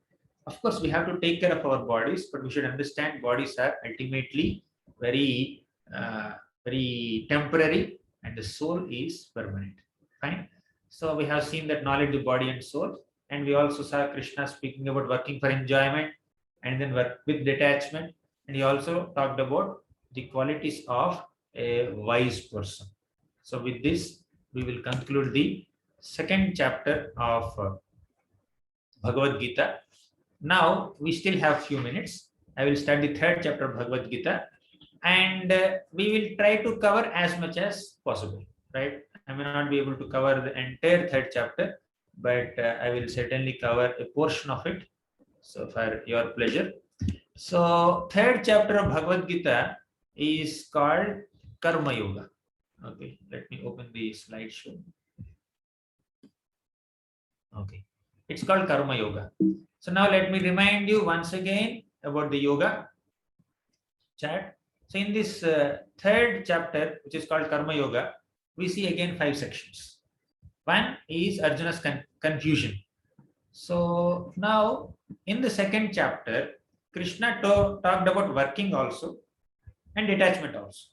Of course, we have to take care of our bodies, but we should understand bodies are ultimately very, very temporary, and the soul is permanent. Fine. So we have seen that knowledge of body and soul, and we also saw Krishna speaking about working for enjoyment and then work with detachment, and he also talked about the qualities of a wise person. So with this, we will conclude the second chapter of Bhagavad Gita. Now we still have few minutes. I will start the third chapter of Bhagavad Gita, and we will try to cover as much as possible. Right? I may not be able to cover the entire third chapter, but I will certainly cover a portion of it. So for your pleasure. So third chapter of Bhagavad Gita is called Karma Yoga. Okay, let me open the slideshow. Okay, it's called Karma Yoga. So now let me remind you once again about the yoga chat. So in this third chapter, which is called Karma Yoga, we see again 5 sections. One is Arjuna's confusion. So now in the second chapter, Krishna talked about working also and detachment also.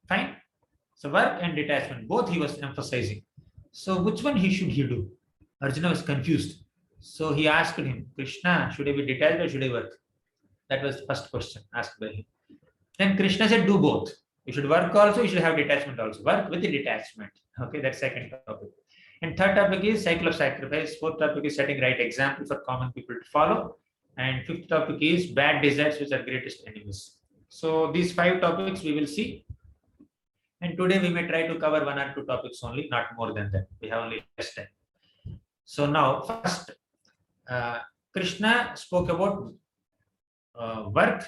Fine. So work and detachment, both he was emphasizing. So which one should he do? Arjuna was confused. So he asked him, Krishna, should I be detached or should I work? That was the first question asked by him. Then Krishna said, do both. You should work also, you should have detachment also. Work with the detachment. Okay, that's second topic. And third topic is cycle of sacrifice. Fourth topic is setting right example for common people to follow. And fifth topic is bad desires, which are greatest enemies. So these 5 topics we will see. And today we may try to cover 1 or 2 topics only, not more than that. We have only less time. So now, first, Krishna spoke about work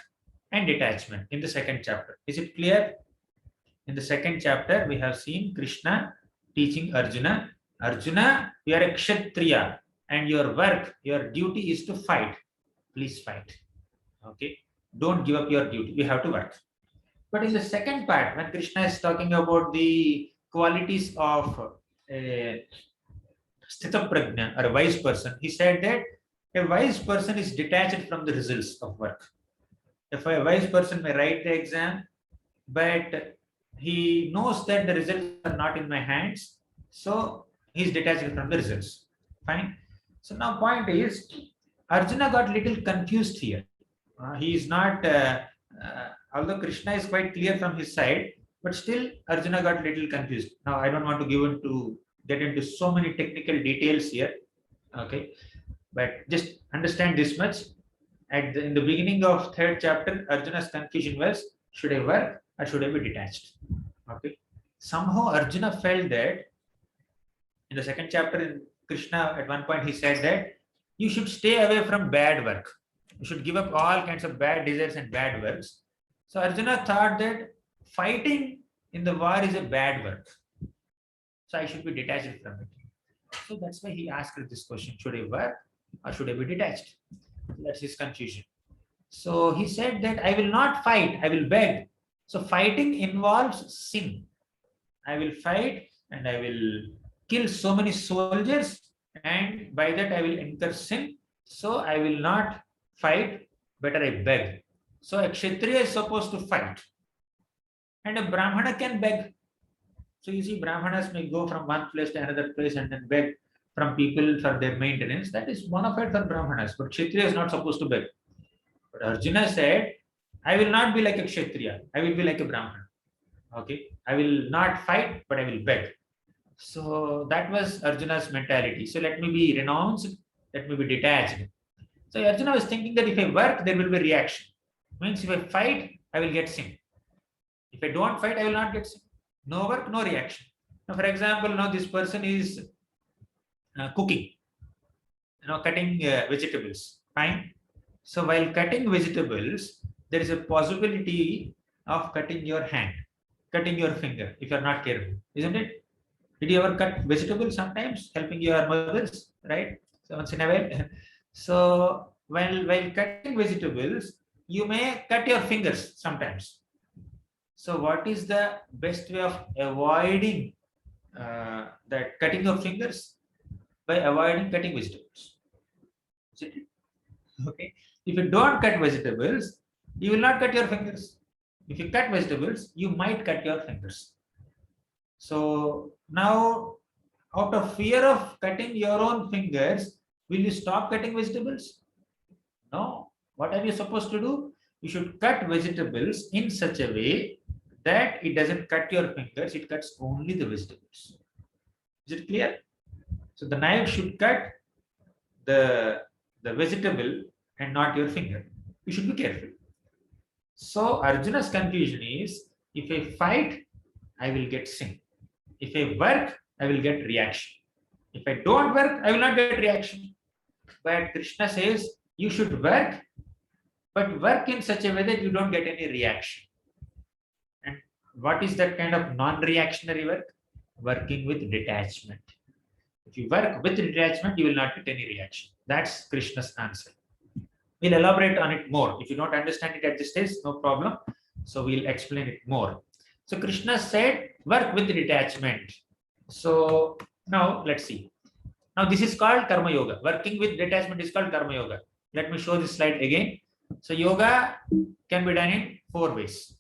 and detachment in the second chapter. Is it clear? In the second chapter, we have seen Krishna teaching Arjuna, Arjuna, you are a Kshatriya and your work, your duty is to fight. Please fight. Okay. Don't give up your duty. You have to work. But in the second part, when Krishna is talking about the qualities of a Sthita Prajna or a wise person, he said that a wise person is detached from the results of work. If a wise person may write the exam, but he knows that the results are not in my hands, so he's detached from the results. Fine. So now point is, Arjuna got little confused here. He is not, although Krishna is quite clear from his side, but still Arjuna got little confused. Now I don't want to get into so many technical details here. Okay, but just understand this much. In the beginning of third chapter, Arjuna's confusion was, should I work or should I be detached? Okay. somehow Arjuna felt that in the second chapter in Krishna, at one point he said that you should stay away from bad work. You should give up all kinds of bad desires and bad works. So Arjuna thought that fighting in the war is a bad work. So I should be detached from it. So that's why he asked this question: should I work or should I be detached? That's his confusion. So he said that I will not fight, I will beg. So fighting involves sin. I will fight and I will kill so many soldiers, and by that I will incur sin. So I will not fight, better I beg. So a Kshatriya is supposed to fight, and a Brahmana can beg. So you see, Brahmanas may go from one place to another place and then beg from people for their maintenance. That is bona fide for Brahmanas, but Kshatriya is not supposed to beg. But Arjuna said, I will not be like a Kshatriya, I will be like a Brahmana. Okay, I will not fight, but I will beg. So that was Arjuna's mentality. So let me be renounced, let me be detached. So Arjuna was thinking that if I work, there will be reaction. Means if I fight, I will get sin. If I don't fight, I will not get sin. No work, no reaction. Now, for example, now this person is cooking, cutting vegetables. Fine. So while cutting vegetables, there is a possibility of cutting your hand, cutting your finger if you are not careful, isn't it? Did you ever cut vegetables sometimes, helping your mothers, right? So once in a while. So while cutting vegetables, you may cut your fingers sometimes. So what is the best way of avoiding that cutting of fingers? By avoiding cutting vegetables. Okay. If you don't cut vegetables, you will not cut your fingers. If you cut vegetables, you might cut your fingers. So now, out of fear of cutting your own fingers, will you stop cutting vegetables? No. What are you supposed to do? You should cut vegetables in such a way that it doesn't cut your fingers, it cuts only the vegetables. Is it clear? So the knife should cut the vegetable and not your finger. You should be careful. So Arjuna's confusion is, if I fight, I will get sin. If I work, I will get reaction. If I don't work, I will not get reaction. But Krishna says you should work, but work in such a way that you don't get any reaction. And what is that kind of non-reactionary work? Working with detachment. If you work with detachment, you will not get any reaction. That's Krishna's answer. We'll elaborate on it more. If you don't understand it at this stage, no problem. So we'll explain it more. So Krishna said, work with detachment. So now let's see. Now this is called Karma Yoga. Working with detachment is called Karma Yoga. Let me show this slide again. So yoga can be done in 4 ways.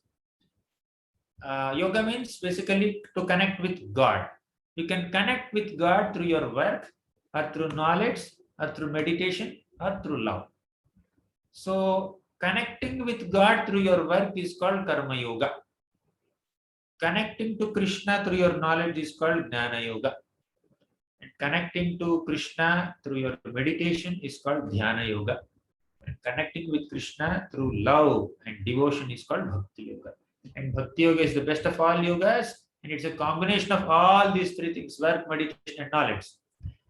Yoga means basically to connect with God. You can connect with God through your work, or through knowledge, or through meditation, or through love. So connecting with God through your work is called Karma Yoga. Connecting to Krishna through your knowledge is called Jnana Yoga. And connecting to Krishna through your meditation is called Dhyana Yoga. And connecting with Krishna through love and devotion is called Bhakti Yoga. And Bhakti Yoga is the best of all yogas, and it's a combination of all these 3 things: work, meditation, and knowledge.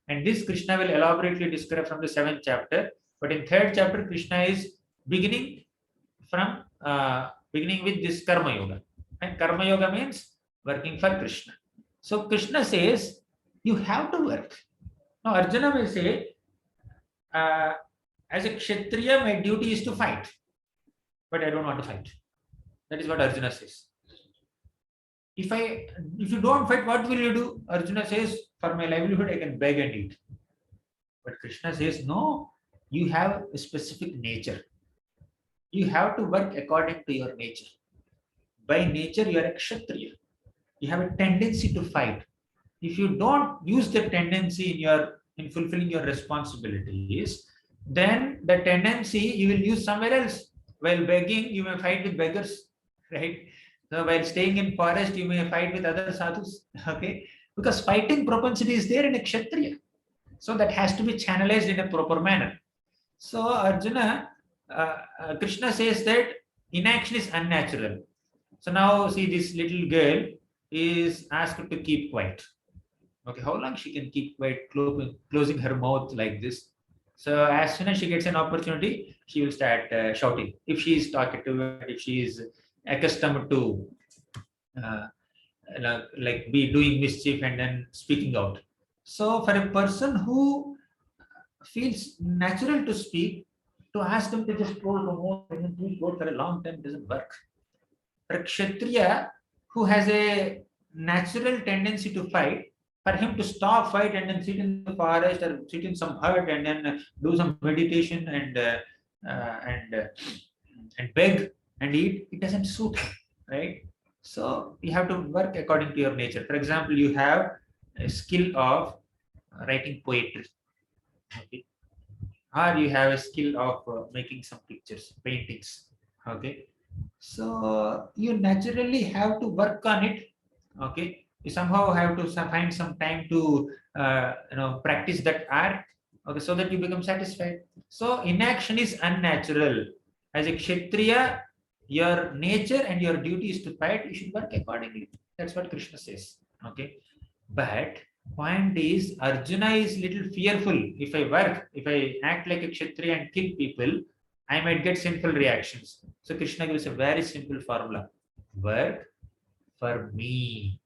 And this Krishna will elaborately describe from the 7th chapter. But in 3rd chapter, Krishna is beginning with this Karma Yoga. And Karma Yoga means working for Krishna. So Krishna says, you have to work. Now Arjuna will say, as a Kshatriya, my duty is to fight. But I don't want to fight. That is what Arjuna says. If you don't fight, what will you do? Arjuna says, for my livelihood, I can beg and eat. But Krishna says, no, you have a specific nature. You have to work according to your nature. By nature, you are a Kshatriya. You have a tendency to fight. If you don't use the tendency in fulfilling your responsibilities, then the tendency you will use somewhere else. While begging, you may fight with beggars, right? So while staying in forest, you may fight with other sadhus, okay? Because fighting propensity is there in a Kshatriya. So that has to be channelized in a proper manner. So Arjuna, Krishna says that inaction is unnatural. So now see this little girl, is asked to keep quiet. Okay, how long she can keep quiet, closing her mouth like this? So as soon as she gets an opportunity, she will start shouting. If she is talkative, if she is accustomed to uh, like be doing mischief and then speaking out. So for a person who feels natural to speak, to ask them to just close the mouth and then keep quiet for a long time doesn't work. For a Kshatriya who has a natural tendency to fight, for him to stop fight and then sit in the forest or sit in some hut and then do some meditation and beg and eat, it doesn't suit him, right? So you have to work according to your nature. For example, you have a skill of writing poetry, okay, or you have a skill of making some pictures, paintings, okay. So you naturally have to work on it. Okay, you somehow have to find some time to practice that art. Okay, so that you become satisfied. So inaction is unnatural. As a kshatriya, your nature and your duty is to fight. You should work accordingly. That's what Krishna says. Okay, but point is Arjuna is little fearful. If I work, if I act like a kshatriya and kill people, I might get sinful reactions. So Krishna gives a very simple formula. Work for me.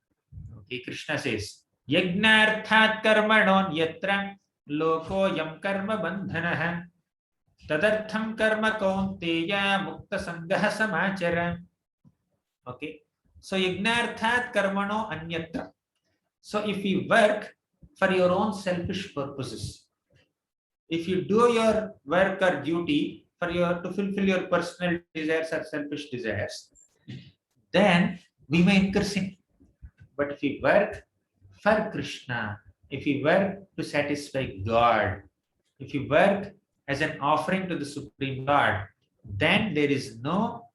Okay, Krishna says, Yagnarthat karmanon yatra loko yam karma bandhanaha tadartham karma kaunteya mukta sangaha samachara. Okay, so Yagnarthat karmano anyatra. So if you work for your own selfish purposes, if you do your work or duty for your to fulfill your personal desires or selfish desires, then we may incur sin. But if we work for Krishna, if we work to satisfy God, if you work as an offering to the Supreme God, then there is no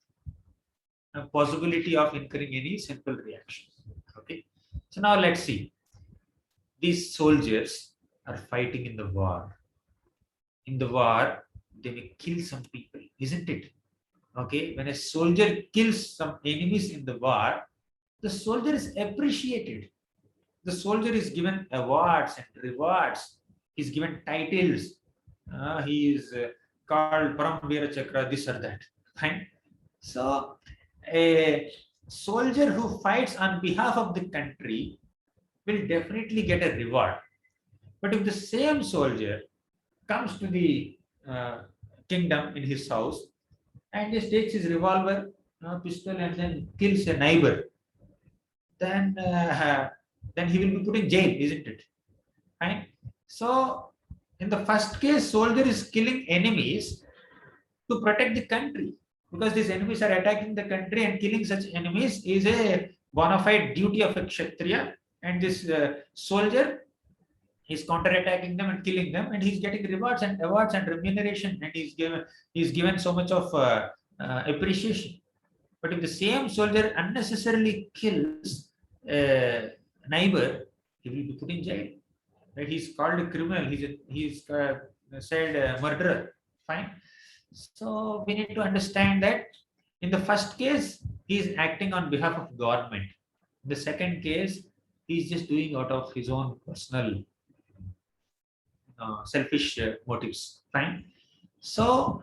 possibility of incurring any sinful reactions. Okay. So now let's see. These soldiers are fighting in the war. In the war, they may kill some people, isn't it? Okay. When a soldier kills some enemies in the war, the soldier is appreciated. The soldier is given awards and rewards. He's given titles. He is called Paramvira Chakra, this or that. Fine. So, a soldier who fights on behalf of the country will definitely get a reward. But if the same soldier comes to the kingdom in his house and just takes his revolver, pistol, and then kills a neighbor, then he will be put in jail, isn't it? Right? So, in the first case, soldier is killing enemies to protect the country because these enemies are attacking the country, and killing such enemies is a bona fide duty of a kshatriya. And this soldier is counter-attacking them and killing them, and he's getting rewards and awards and remuneration, and he's given so much of appreciation. But if the same soldier unnecessarily kills a neighbor, he will be put in jail. Right? He's called a criminal. He's said a murderer. Fine. So we need to understand that in the first case, he is acting on behalf of government. In the second case, he is just doing out of his own personal selfish motives. Fine. So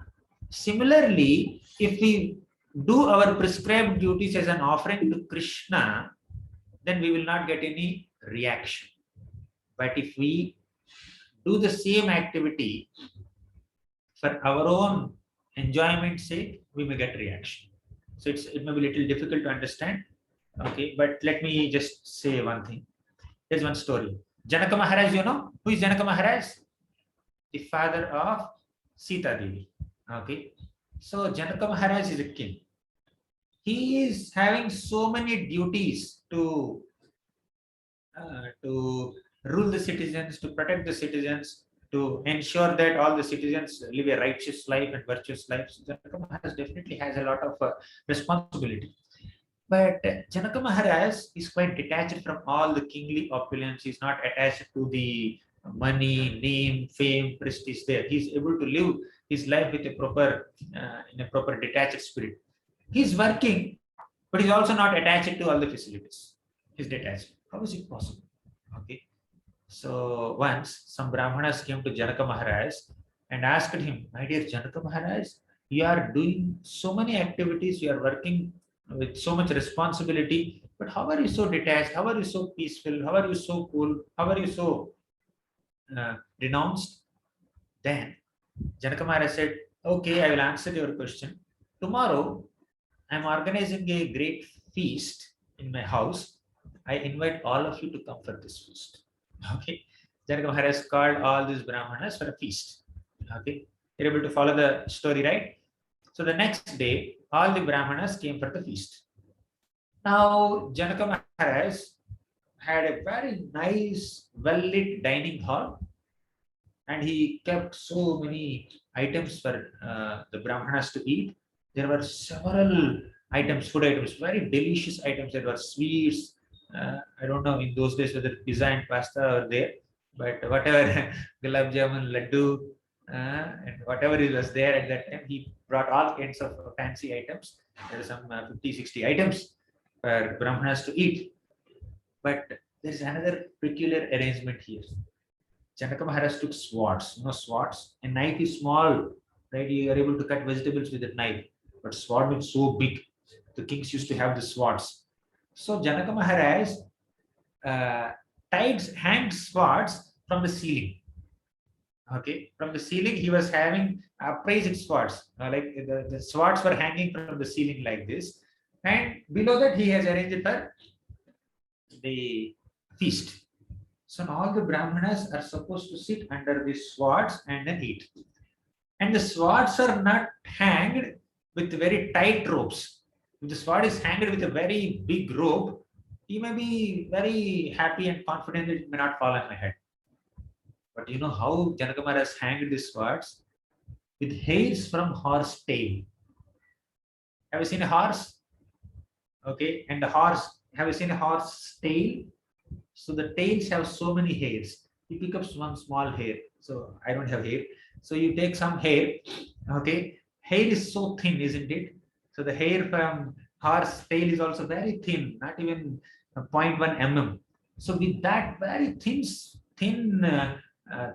similarly, if we do our prescribed duties as an offering to Krishna, then we will not get any reaction. But if we do the same activity for our own enjoyment's sake, we may get reaction. So it may be a little difficult to understand. Okay, but let me just say one thing. Here's one story. Janaka Maharaj, you know who is Janaka Maharaj? The father of Sita Devi. Okay, so Janaka Maharaj is a king. He is having so many duties to rule the citizens, to protect the citizens, to ensure that all the citizens live a righteous life and virtuous life. So Janaka Maharaj definitely has a lot of responsibility. But Janaka Maharaj is quite detached from all the kingly opulence. He's not attached to the money, name, fame, prestige there. He's able to live his life with a proper, in a proper detached spirit. He's working, but he's also not attached to all the facilities. He's detached. How is it possible? Okay. So once some Brahmanas came to Janaka Maharaj and asked him, "My dear Janaka Maharaj, you are doing so many activities, you are working with so much responsibility, but how are you so detached? How are you so peaceful? How are you so cool? How are you so renounced?" Then Janaka Maharaj said, "Okay, I will answer your question. Tomorrow, I am organizing a great feast in my house. I invite all of you to come for this feast." Okay. Janaka Maharaj called all these Brahmanas for a feast. Okay. You're able to follow the story, right? So the next day, all the Brahmanas came for the feast. Now, Janaka Maharaj had a very nice, well lit dining hall, and he kept so many items for the Brahmanas to eat. There were several items, food items, very delicious items. There were sweets. I don't know in those days whether pizza and pasta were there, but whatever, gulab jamun, laddu, and whatever it was there at that time, he brought all kinds of fancy items. There are some 50, 60 items for Brahmanas to eat. But there is another peculiar arrangement here. Janaka Maharaj took swords. You know, swords. A knife is small, right? You are able to cut vegetables with a knife. But sword is so big. The kings used to have the swords. So Janaka Maharaj uh, hanged swords from the ceiling. Okay, from the ceiling he was having upraised swords. Like the swords were hanging from the ceiling like this, and below that he has arranged for the feast. So now all the Brahmanas are supposed to sit under the swords and then eat. And the swords are not hanged with very tight ropes. If the sword is hanged with a very big rope, you may be very happy and confident that it may not fall on my head. But you know how Janaka Maharaj hanged the swords? With hairs from horse tail. Have you seen a horse? Okay, and the horse, have you seen a horse tail? So the tails have so many hairs. You pick up one small hair. So I don't have hair. So you take some hair. Okay. Hair is so thin, isn't it? So the hair from horse tail is also very thin, not even 0.1 mm. So with that very thin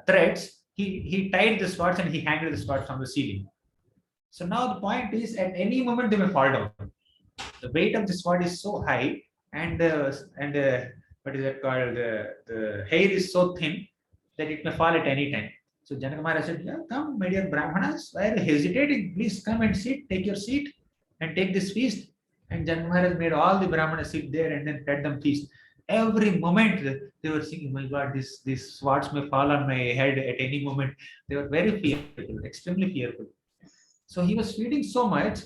threads, he tied the swords and he hanged the swords from the ceiling. So now the point is, at any moment they may fall down. The weight of the sword is so high, and what is that called? The hair is so thin that it may fall at any time. So Janaka Maharaj said, "Yeah, come, my dear Brahmanas, why are you hesitating? Please come and sit, take your seat, and take this feast." And Janaka Maharaj made all the Brahmanas sit there and then fed them feast. Every moment they were thinking, "My God, this swords may fall on my head at any moment." They were very fearful, extremely fearful. So he was feeding so much,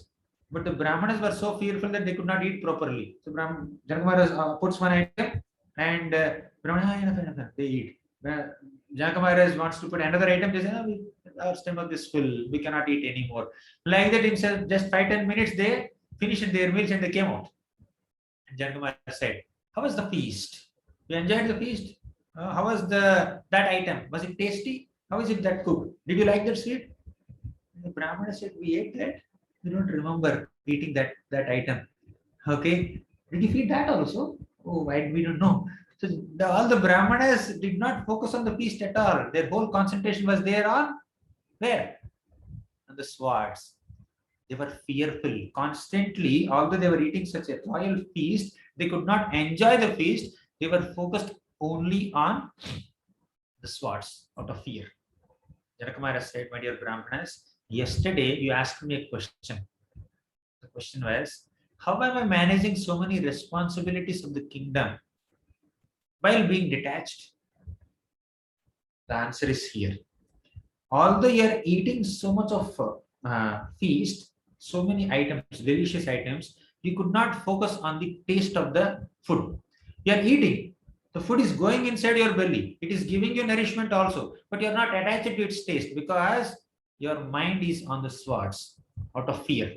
but the Brahmanas were so fearful that they could not eat properly. So Janaka Maharaj puts one item, and Brahmana, enough, they eat. Janaka Maharaj wants to put another item, they say, our stomach is full, we cannot eat anymore. Like that, himself, just 5-10 minutes, they finished their meals and they came out. And Janaka Maharaj said, "How was the feast? You enjoyed the feast? How was that item? Was it tasty? How is it that cooked? Did you like that sweet?" The Brahmana said, "We ate that. We don't remember eating that item." Okay. Did you feed that also? Oh, we don't know. So all the Brahmanas did not focus on the feast at all. Their whole concentration was there on where? On the swords. They were fearful constantly, although they were eating such a royal feast, they could not enjoy the feast. They were focused only on the swords out of fear. Janaka Maharaj said, "My dear Brahmanas, yesterday you asked me a question. The question was, how am I managing so many responsibilities of the kingdom while being detached?" The answer is here. Although you are eating so much of feast, so many items, delicious items, you could not focus on the taste of the food. You are eating. The food is going inside your belly. It is giving you nourishment also, but you are not attached to its taste because your mind is on the swords out of fear.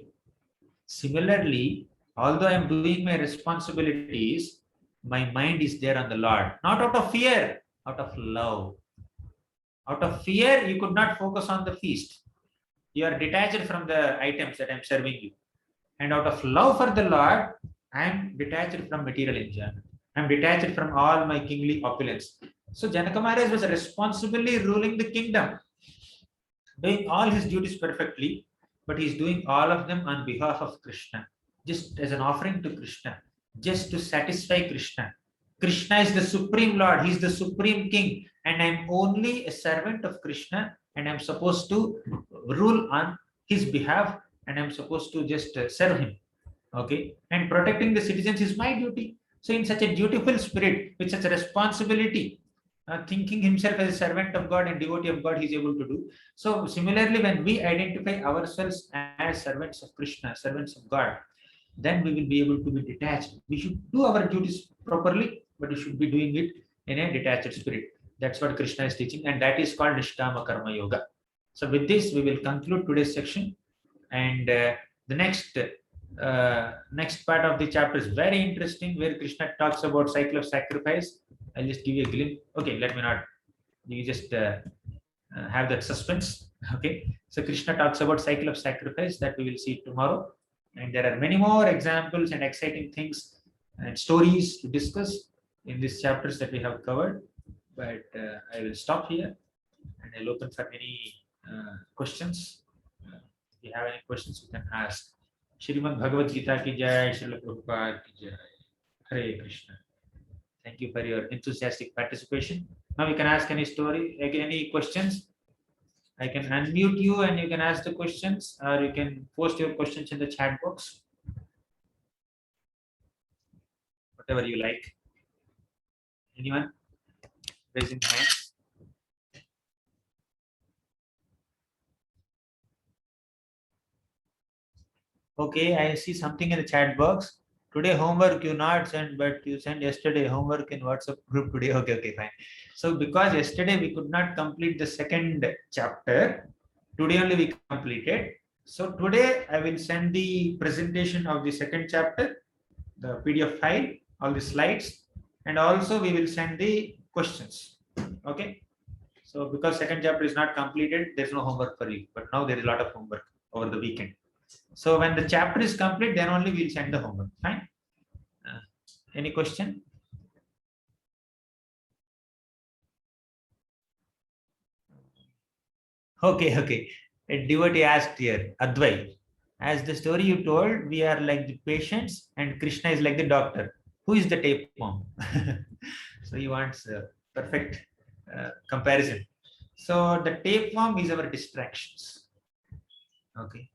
Similarly, although I am doing my responsibilities, my mind is there on the Lord, not out of fear, out of love. Out of fear, you could not focus on the feast. You are detached from the items that I am serving you. And out of love for the Lord, I am detached from material enjoyment. I'm detached from all my kingly opulence. So Janaka Maharaj was responsibly ruling the kingdom, doing all his duties perfectly, but he's doing all of them on behalf of Krishna, just as an offering to Krishna, just to satisfy Krishna. Krishna is the supreme Lord, he's the supreme king, and I'm only a servant of Krishna, and I'm supposed to rule on his behalf, and I'm supposed to just serve him. Okay, and protecting the citizens is my duty. So, in such a dutiful spirit, with such a responsibility, thinking himself as a servant of God and devotee of God, he is able to do. So, similarly, when we identify ourselves as servants of Krishna, servants of God, then we will be able to be detached. We should do our duties properly, but we should be doing it in a detached spirit. That's what Krishna is teaching, and that is called Nishkama Karma Yoga. So, with this, we will conclude today's section, and the next part of the chapter is very interesting, where Krishna talks about cycle of sacrifice. I'll just give you a glimpse. Okay, let me not. You just have that suspense. Okay, so Krishna talks about cycle of sacrifice that we will see tomorrow, and there are many more examples and exciting things and stories to discuss in these chapters that we have covered. But I will stop here, and I'll open for any questions. If you have any questions, you can ask. Shrimad Bhagavad Gita ki jai, Srila Prabhupada ki jai. Hare Krishna. Thank you for your enthusiastic participation. Now you can ask any story, any questions. I can unmute you and you can ask the questions, or you can post your questions in the chat box. Whatever you like. Anyone? Raising hands. Okay, I see something in the chat box. Today homework you not send, but you sent yesterday homework in WhatsApp group today. Okay, fine. So because yesterday we could not complete the second chapter, today only we completed. So today I will send the presentation of the second chapter, the PDF file, all the slides, and also we will send the questions. Okay. So because second chapter is not completed, there's no homework for you. But now there is a lot of homework over the weekend. So when the chapter is complete, then only we'll send the homework. Fine. Any question? Okay. A devotee asked here, Advait, as the story you told, we are like the patients and Krishna is like the doctor. Who is the tapeworm? So he wants a perfect comparison. So the tapeworm is our distractions. Okay.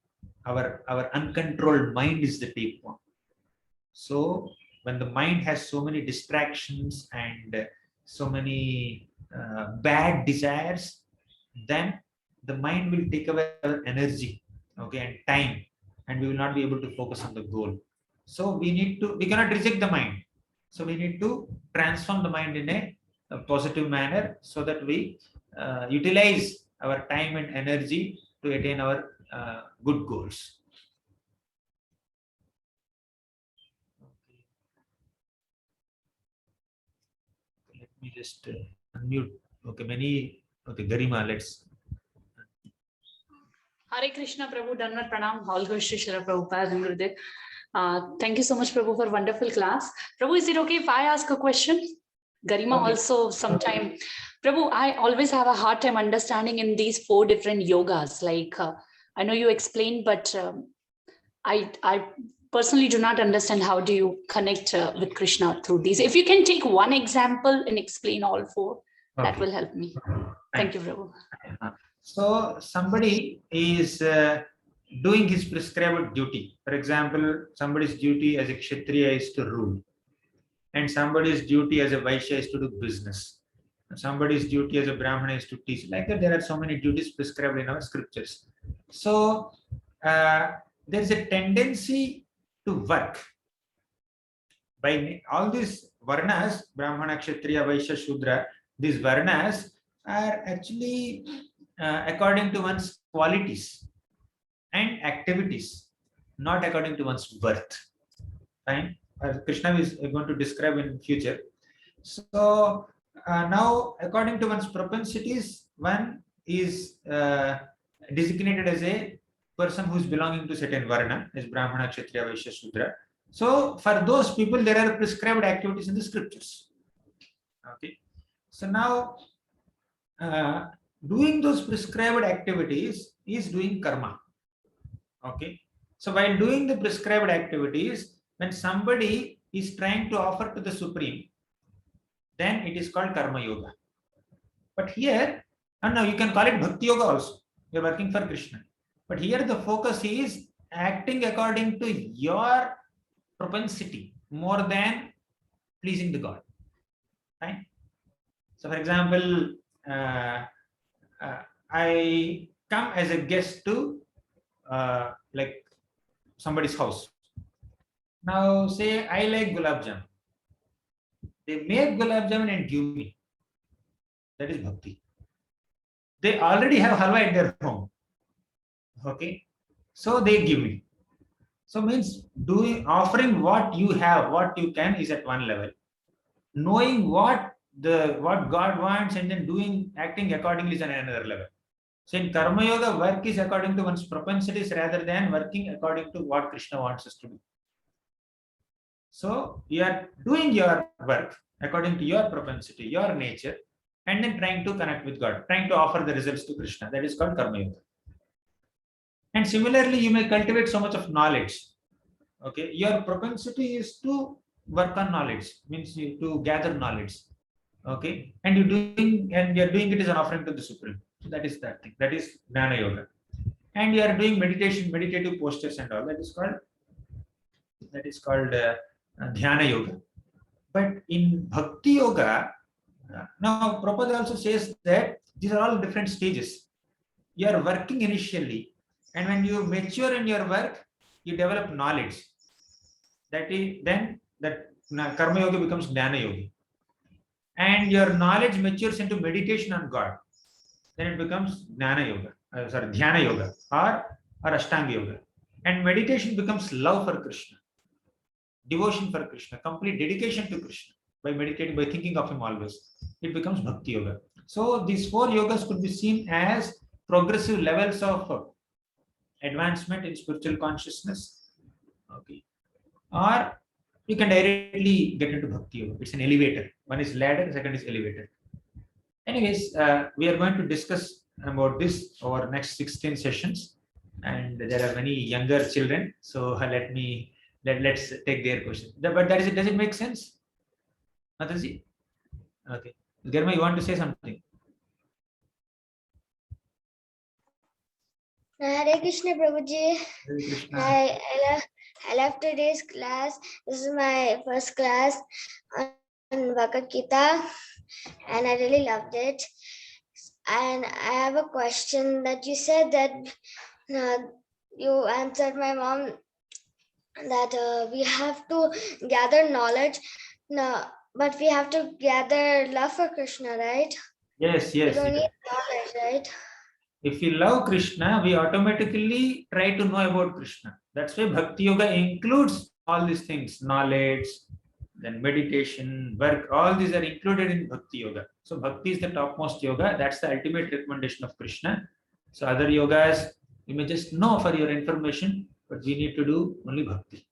Our uncontrolled mind is the tapeworm. So when the mind has so many distractions and so many bad desires, then the mind will take away our energy, okay, and time, and we will not be able to focus on the goal. So we cannot reject the mind. So we need to transform the mind in a positive manner so that we utilize our time and energy to attain our good goals. Let me just unmute. Okay, Garima, let's. Hare Krishna, Prabhu, Dhanvat Pranam, all goes to Srila Prabhupada and Gurudev. Thank you so much, Prabhu, for wonderful class. Prabhu, is it okay if I ask a question? Garima okay. Also sometime. Prabhu, I always have a hard time understanding in these 4 different yogas. Like, I know you explained, but I personally do not understand how do you connect with Krishna through these. If you can take one example and explain all 4, okay, that will help me. Thank you, Prabhu. So somebody is doing his prescribed duty. For example, somebody's duty as a Kshatriya is to rule, and somebody's duty as a Vaishya is to do business. Somebody's duty as a Brahmana is to teach. Like that, there are so many duties prescribed in our scriptures. So there's a tendency to work. By all these varnas, Brahmana, Kshatriya, Vaishya, Shudra, these varnas are actually according to one's qualities and activities, not according to one's birth. Fine. Krishna is going to describe in future. So now, according to one's propensities, one is designated as a person who is belonging to certain varna, as Brahmana, Kshatriya, Vaishya, Shudra. So for those people, there are prescribed activities in the scriptures. Okay. So now, doing those prescribed activities is doing karma. Okay. So while doing the prescribed activities, when somebody is trying to offer to the Supreme, then it is called karma yoga. But here, and now you can call it bhakti yoga also. You're working for Krishna. But here the focus is acting according to your propensity more than pleasing the God. Right? So, for example, uh, I come as a guest to like somebody's house. Now, say I like gulab jamun. They make gulab jamun and give me. That is bhakti. They already have halwa at their home. Okay, so they give me. So means doing offering what you have, what you can is at one level. Knowing what God wants and then doing acting accordingly is at another level. So in karma yoga, work is according to one's propensities rather than working according to what Krishna wants us to do. So you are doing your work according to your propensity, your nature, and then trying to connect with God, trying to offer the results to Krishna. That is called karma yoga. And similarly, you may cultivate so much of knowledge. Okay, your propensity is to work on knowledge, means you to gather knowledge. Okay, and you're doing it as an offering to the Supreme. So that is that thing. That is Jnana Yoga. And you are doing meditative postures and all. That is called Dhyana Yoga. But in Bhakti Yoga, now Prabhupada also says that these are all different stages. You are working initially, and when you mature in your work, you develop knowledge. That is then that Karma Yoga becomes Jnana Yoga. And your knowledge matures into meditation on God. Then it becomes Jnana Yoga, Dhyana Yoga or Ashtanga Yoga. And meditation becomes love for Krishna, devotion for Krishna, complete dedication to Krishna by meditating, by thinking of Him always. It becomes Bhakti Yoga. So these four yogas could be seen as progressive levels of advancement in spiritual consciousness. Okay. Or you can directly get into Bhakti Yoga. It's an elevator. One is ladder, second is elevator. Anyways, we are going to discuss about this over next 16 sessions, and there are many younger children. So let's take their question. But that is it. Does it make sense, Mataji? Okay, Garma, you want to say something? Hare Krishna Prabhuji. Hare Krishna. I love today's class. This is my first class on Bhagavad Gita, and I really loved it. And I have a question that you said that you answered my mom that we have to gather knowledge, but we have to gather love for Krishna, right? Yes, We yes. don't yes. need knowledge, right? If we love Krishna, we automatically try to know about Krishna. That's why Bhakti Yoga includes all these things, knowledge, then meditation, work, all these are included in Bhakti Yoga. So Bhakti is the topmost yoga. That's the ultimate recommendation of Krishna. So other yogas, you may just know for your information, but we need to do only Bhakti.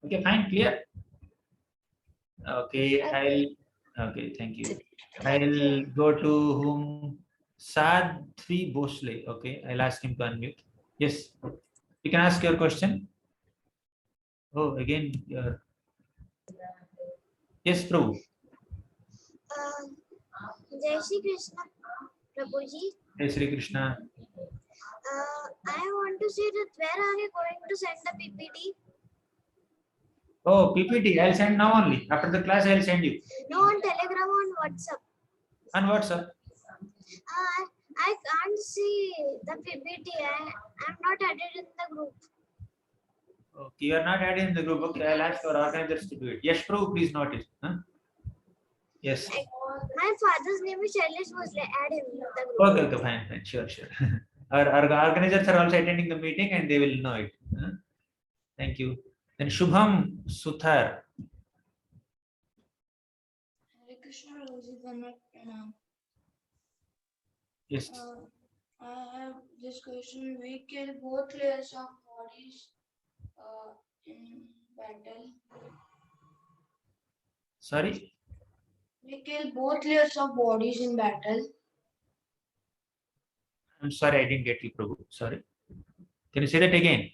Okay, fine, clear? Okay, thank you. I'll go to whom? Sadhvi Bosle. Okay, I'll ask him to unmute. Yes, you can ask your question. Oh, again, yes, Prabhu. Jai Shri Krishna Prabhuji. Hey, Sri Krishna. I want to say that where are you going to send the PPT? Oh, PPT. I'll send now only. After the class, I'll send you. No, on Telegram, on WhatsApp. On WhatsApp. I can't see the PPT. I'm not added in the group. Okay, you are not added in the group. Okay, I'll ask our organizers to do it. Yes, Prabhu, please note it. Huh? Yes. My father's name is Shailesh Bhosle. Add him in the group. Okay, fine. Sure. Our organizers are also attending the meeting and they will know it. Huh? Thank you. Then Shubham Suthar. Hare Krishna Prabhuji, Yes. I have this question. We kill both layers of bodies in battle. Sorry. We kill both layers of bodies in battle. I'm sorry, I didn't get you, Prabhu. Sorry. Can you say that again?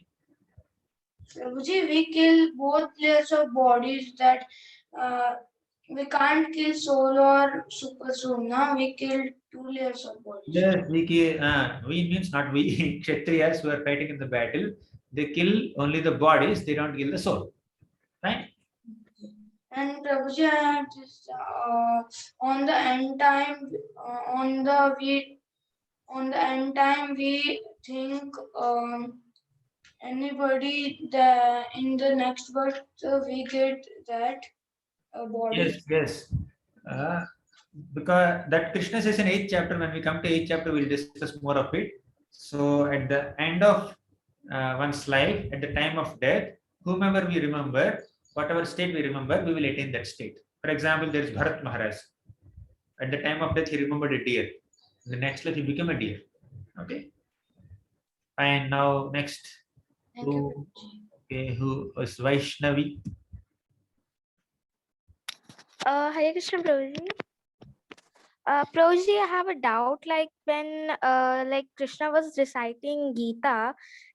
Prabhuji, we kill both layers of bodies that we can't kill soul or super soul. Now we kill two layers of bodies. Yes, we means not we. Kshatriyas who are fighting in the battle, they kill only the bodies, they don't kill the soul. Right? And Prabhuji, I have just on the end time, on the end time, we think anybody the in the next birth we get that body. Yes, yes. Because that Krishna says in 8th chapter, when we come to 8th chapter, we'll discuss more of it. So at the end of one's life, at the time of death, whomever we remember, whatever state we remember, we will attain that state. For example, there is Bharat Maharaj. At the time of death, he remembered a deer. In the next life, he became a deer. Okay. And now next, Thank you, who is Vaishnavi? Hare Krishna Prabhuji. Prabhuji, I have a doubt. Like when like Krishna was reciting Gita,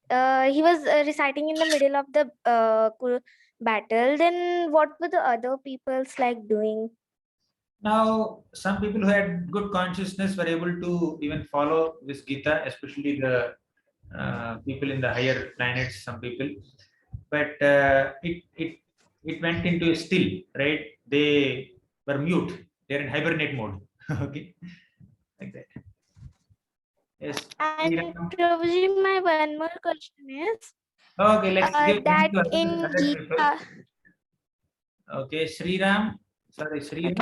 he was reciting in the middle of the battle. Then what were the other people's like doing? Now, some people who had good consciousness were able to even follow this Gita, especially the people in the higher planets, some people. But it went into a still, right? They were mute. They're in hibernate mode. Okay, like that. Yes. And Sriram. Prabhuji, my one more question is Okay, let's give that to in other people. Gita. Okay, Sriram. Sorry, Sriram.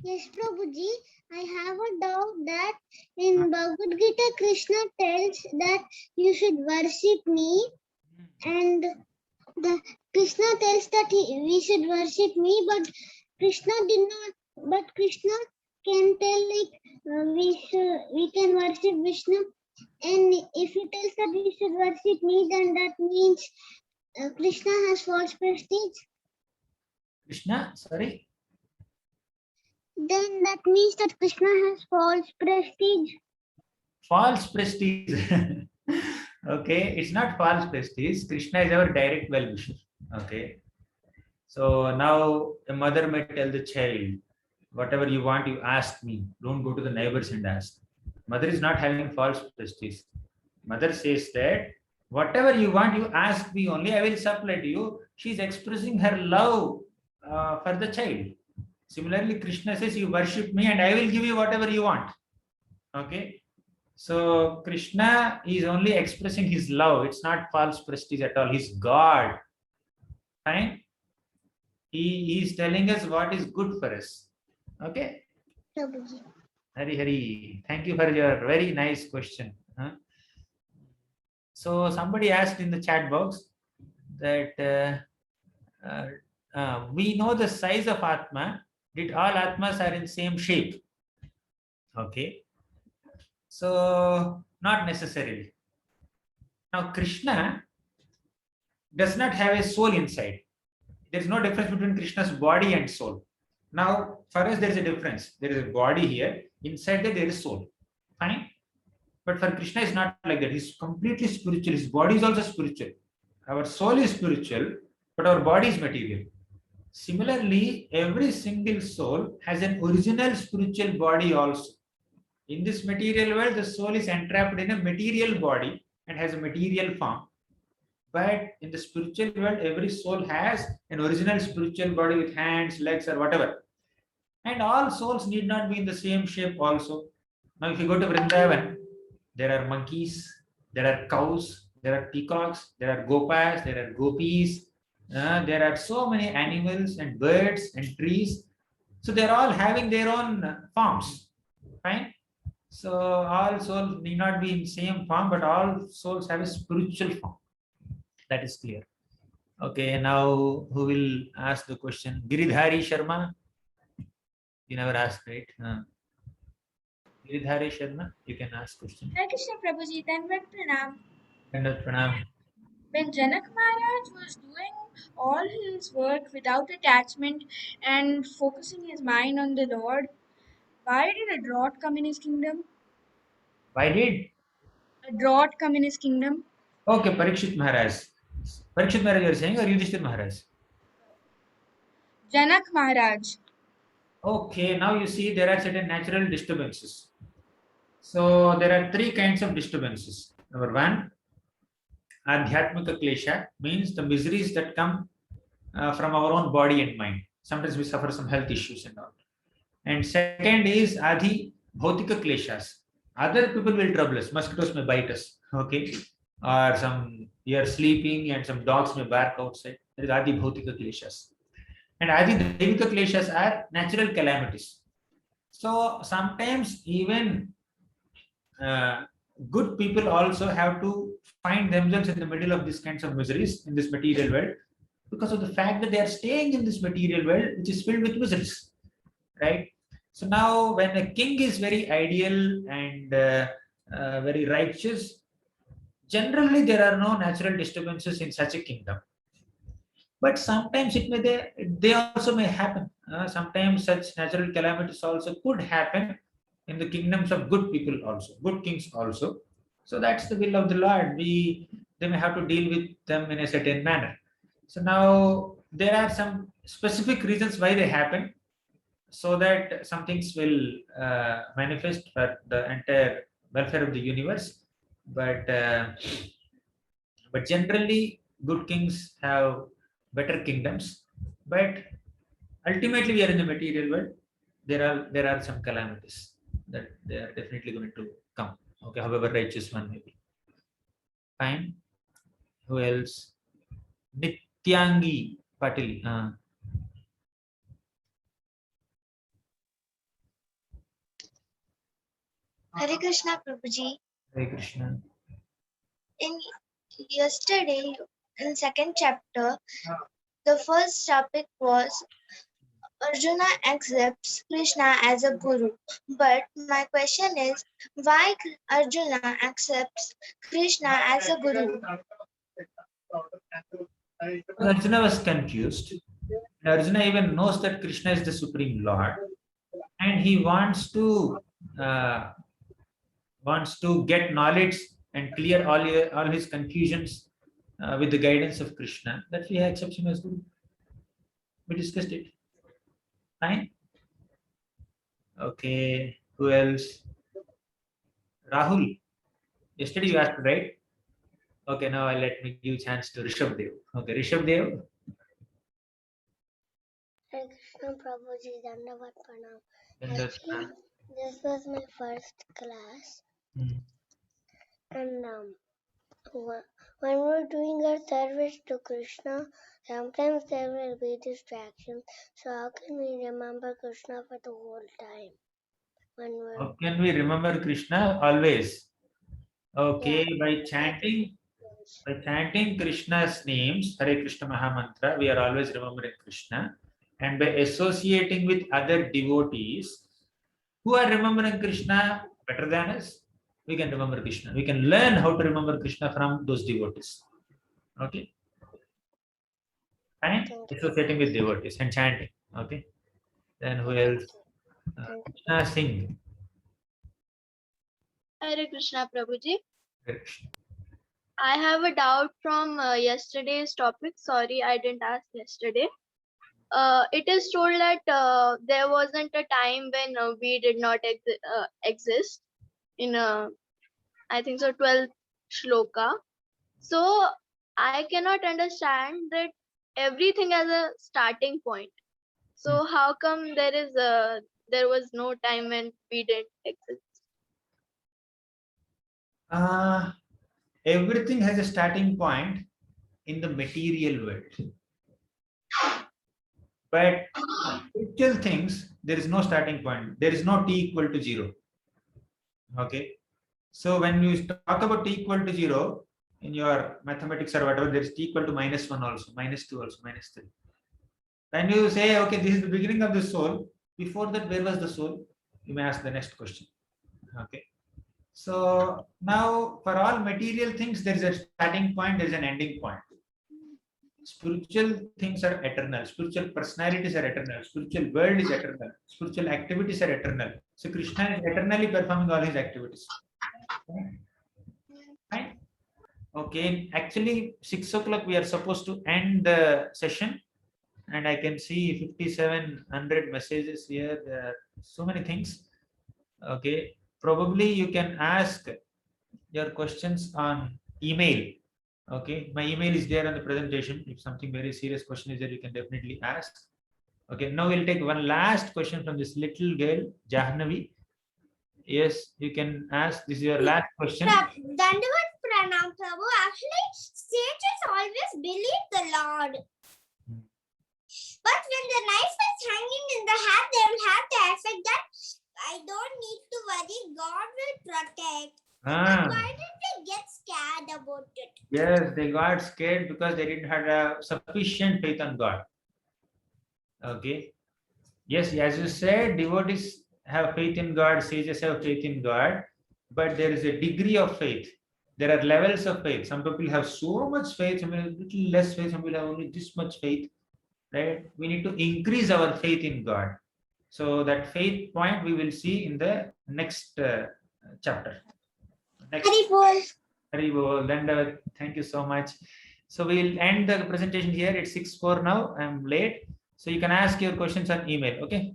Yes, Prabhuji, I have a doubt that in Bhagavad Gita, Krishna tells that you should worship me, and the Krishna tells that we should worship me, but Krishna did not. But Krishna can tell we can worship Vishnu, and if he tells that we should worship me, then that means Krishna has false prestige. Krishna, sorry. Then that means that Krishna has false prestige. False prestige. Okay, it's not false prestige. Krishna is our direct well-wisher. Okay. So now a mother may tell the child, whatever you want, you ask me. Don't go to the neighbors and ask. Mother is not having false prestige. Mother says that whatever you want, you ask me only, I will supply to you. She is expressing her love for the child. Similarly, Krishna says, you worship me and I will give you whatever you want. Okay. So Krishna is only expressing his love. It's not false prestige at all. He's God. Fine. He is telling us what is good for us. Okay. Hari Hari. Thank you for your very nice question. So somebody asked in the chat box that we know the size of Atma. Did all Atmas are in same shape? Okay. So not necessarily. Now Krishna does not have a soul inside. There is no difference between Krishna's body and soul. Now for us there is a difference. There is a body here. Inside there is soul. Fine. But for Krishna it's not like that. He's completely spiritual. His body is also spiritual. Our soul is spiritual, but our body is material. Similarly, every single soul has an original spiritual body also. In this material world, the soul is entrapped in a material body and has a material form. But in the spiritual world, every soul has an original spiritual body with hands, legs, or whatever. And all souls need not be in the same shape also. Now, if you go to Vrindavan, there are monkeys, there are cows, there are peacocks, there are gopas, there are gopis. There are so many animals and birds and trees. So they're all having their own forms. Fine. So all souls need not be in same form, but all souls have a spiritual form. That is clear. Okay, now who will ask the question? Giridhari Sharma? You never asked, right? Giridhari Sharma, you can ask question. Hare Krishna Prabhuji, Dandavat Pranam. Dandavat Pranam. when Janak Maharaj was doing all his work without attachment and focusing his mind on the Lord, why did a drought come in his kingdom? Why did? A drought come in his kingdom? Okay, Parikshit Maharaj. Parikshit Maharaj you are saying, or Yudhishthir Maharaj? Janak Maharaj. Okay, now you see there are certain natural disturbances. So there are three kinds of disturbances. Number one, Adhyatmika Klesha means the miseries that come from our own body and mind. Sometimes we suffer some health issues and all. And second is Adi Bhautika Kleshas. Other people will trouble us. Mosquitoes may bite us. Okay. Or some you are sleeping and some dogs may bark outside. That is Adi Bhautika Kleshas. And Adi Devika Kleshas are natural calamities. So sometimes even good people also have to find themselves in the middle of these kinds of miseries in this material world because of the fact that they are staying in this material world which is filled with miseries, right? So now when a king is very ideal and very righteous, generally there are no natural disturbances in such a kingdom. But sometimes they also may happen. Sometimes such natural calamities also could happen in the kingdoms of good people also, good kings also. So that's the will of the Lord. They may have to deal with them in a certain manner. So now there are some specific reasons why they happen, so that some things will manifest for the entire welfare of the universe. But generally, good kings have better kingdoms. But ultimately, we are in the material world. There are some calamities that they are definitely going to come. Okay, however righteous one may be. Fine. Who else? Nityangi Patili. Hare Krishna, Prabhuji. Hare Krishna. In yesterday, in second chapter, the first topic was Arjuna accepts Krishna as a guru. But my question is, why Arjuna accepts Krishna as a guru? Arjuna was confused. Arjuna even knows that Krishna is the Supreme Lord, and he uh, wants to get knowledge and clear all his confusions with the guidance of Krishna. That's why he accepts him as Guru. We discussed it. Fine. Okay. Who else? Rahul. Yesterday you asked, right? Okay, now let me give chance to Rishabh Dev. Okay, Rishabh Dev. Hare Krishna, Prabhuji, Dandavat Pranam. Dandavat Actually, this was my first class, and when we're doing our service to Krishna, sometimes there will be distractions. So how can we remember Krishna for the whole time? How can we remember Krishna always? Okay, by chanting Krishna's names, Hare Krishna Mahamantra, we are always remembering Krishna. And by associating with other devotees who are remembering Krishna better than us, we can remember Krishna. We can learn how to remember Krishna from those devotees. Okay? Fine? Associating with devotees and chanting. Okay? Then who else? Krishna Singh. Hare Krishna Prabhuji. Hare Krishna. I have a doubt from yesterday's topic. Sorry, I didn't ask yesterday. It is told that there wasn't a time when we did not exist in, I think so, 12th shloka. So I cannot understand that everything has a starting point. So how come there was no time when we didn't exist? Everything has a starting point in the material world. But spiritual things, there is no starting point. There is no t equal to 0. Okay. So when you talk about t equal to 0 in your mathematics or whatever, there is t equal to -1 also, -2 also, -3. When you say, okay, this is the beginning of the soul, before that, where was the soul? You may ask the next question. Okay. So now for all material things, there is a starting point, there is an ending point. Spiritual things are eternal. Spiritual personalities are eternal. Spiritual world is eternal. Spiritual activities are eternal. So Krishna is eternally performing all his activities. Fine. Okay. Actually, 6 o'clock we are supposed to end the session, and I can see 5,700 messages here. There are so many things. Okay. Probably you can ask your questions on email. Okay, my email is there on the presentation. If something very serious question is there, you can definitely ask. Okay, now we'll take one last question from this little girl, Jahnavi. Yes, you can ask. This is your last question. Dandavat Pranam Prabhu. Actually, sages always believe the Lord. But when the knife is hanging in the hat, they will have the effect that I don't need to worry. God will protect. Ah, Why did they get scared about it? yes, they got scared because they didn't have a sufficient faith on God. Okay. Yes, as you said, devotees have faith in God, sages have faith in God, but there is a degree of faith. There are levels of faith. Some people have so much faith, some people have little less faith, some people have only this much faith. Right? We need to increase our faith in God. So that faith point we will see in the next chapter. Next. Hari Bol. Hari Bol. Dandavat. Thank you so much. So we'll end the presentation here. It's 6:04 now. I'm late. So you can ask your questions on email. Okay.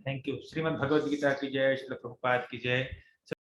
Thank you. Srimad Bhagavad Gita ki jai. Srila Prabhupada ki jai.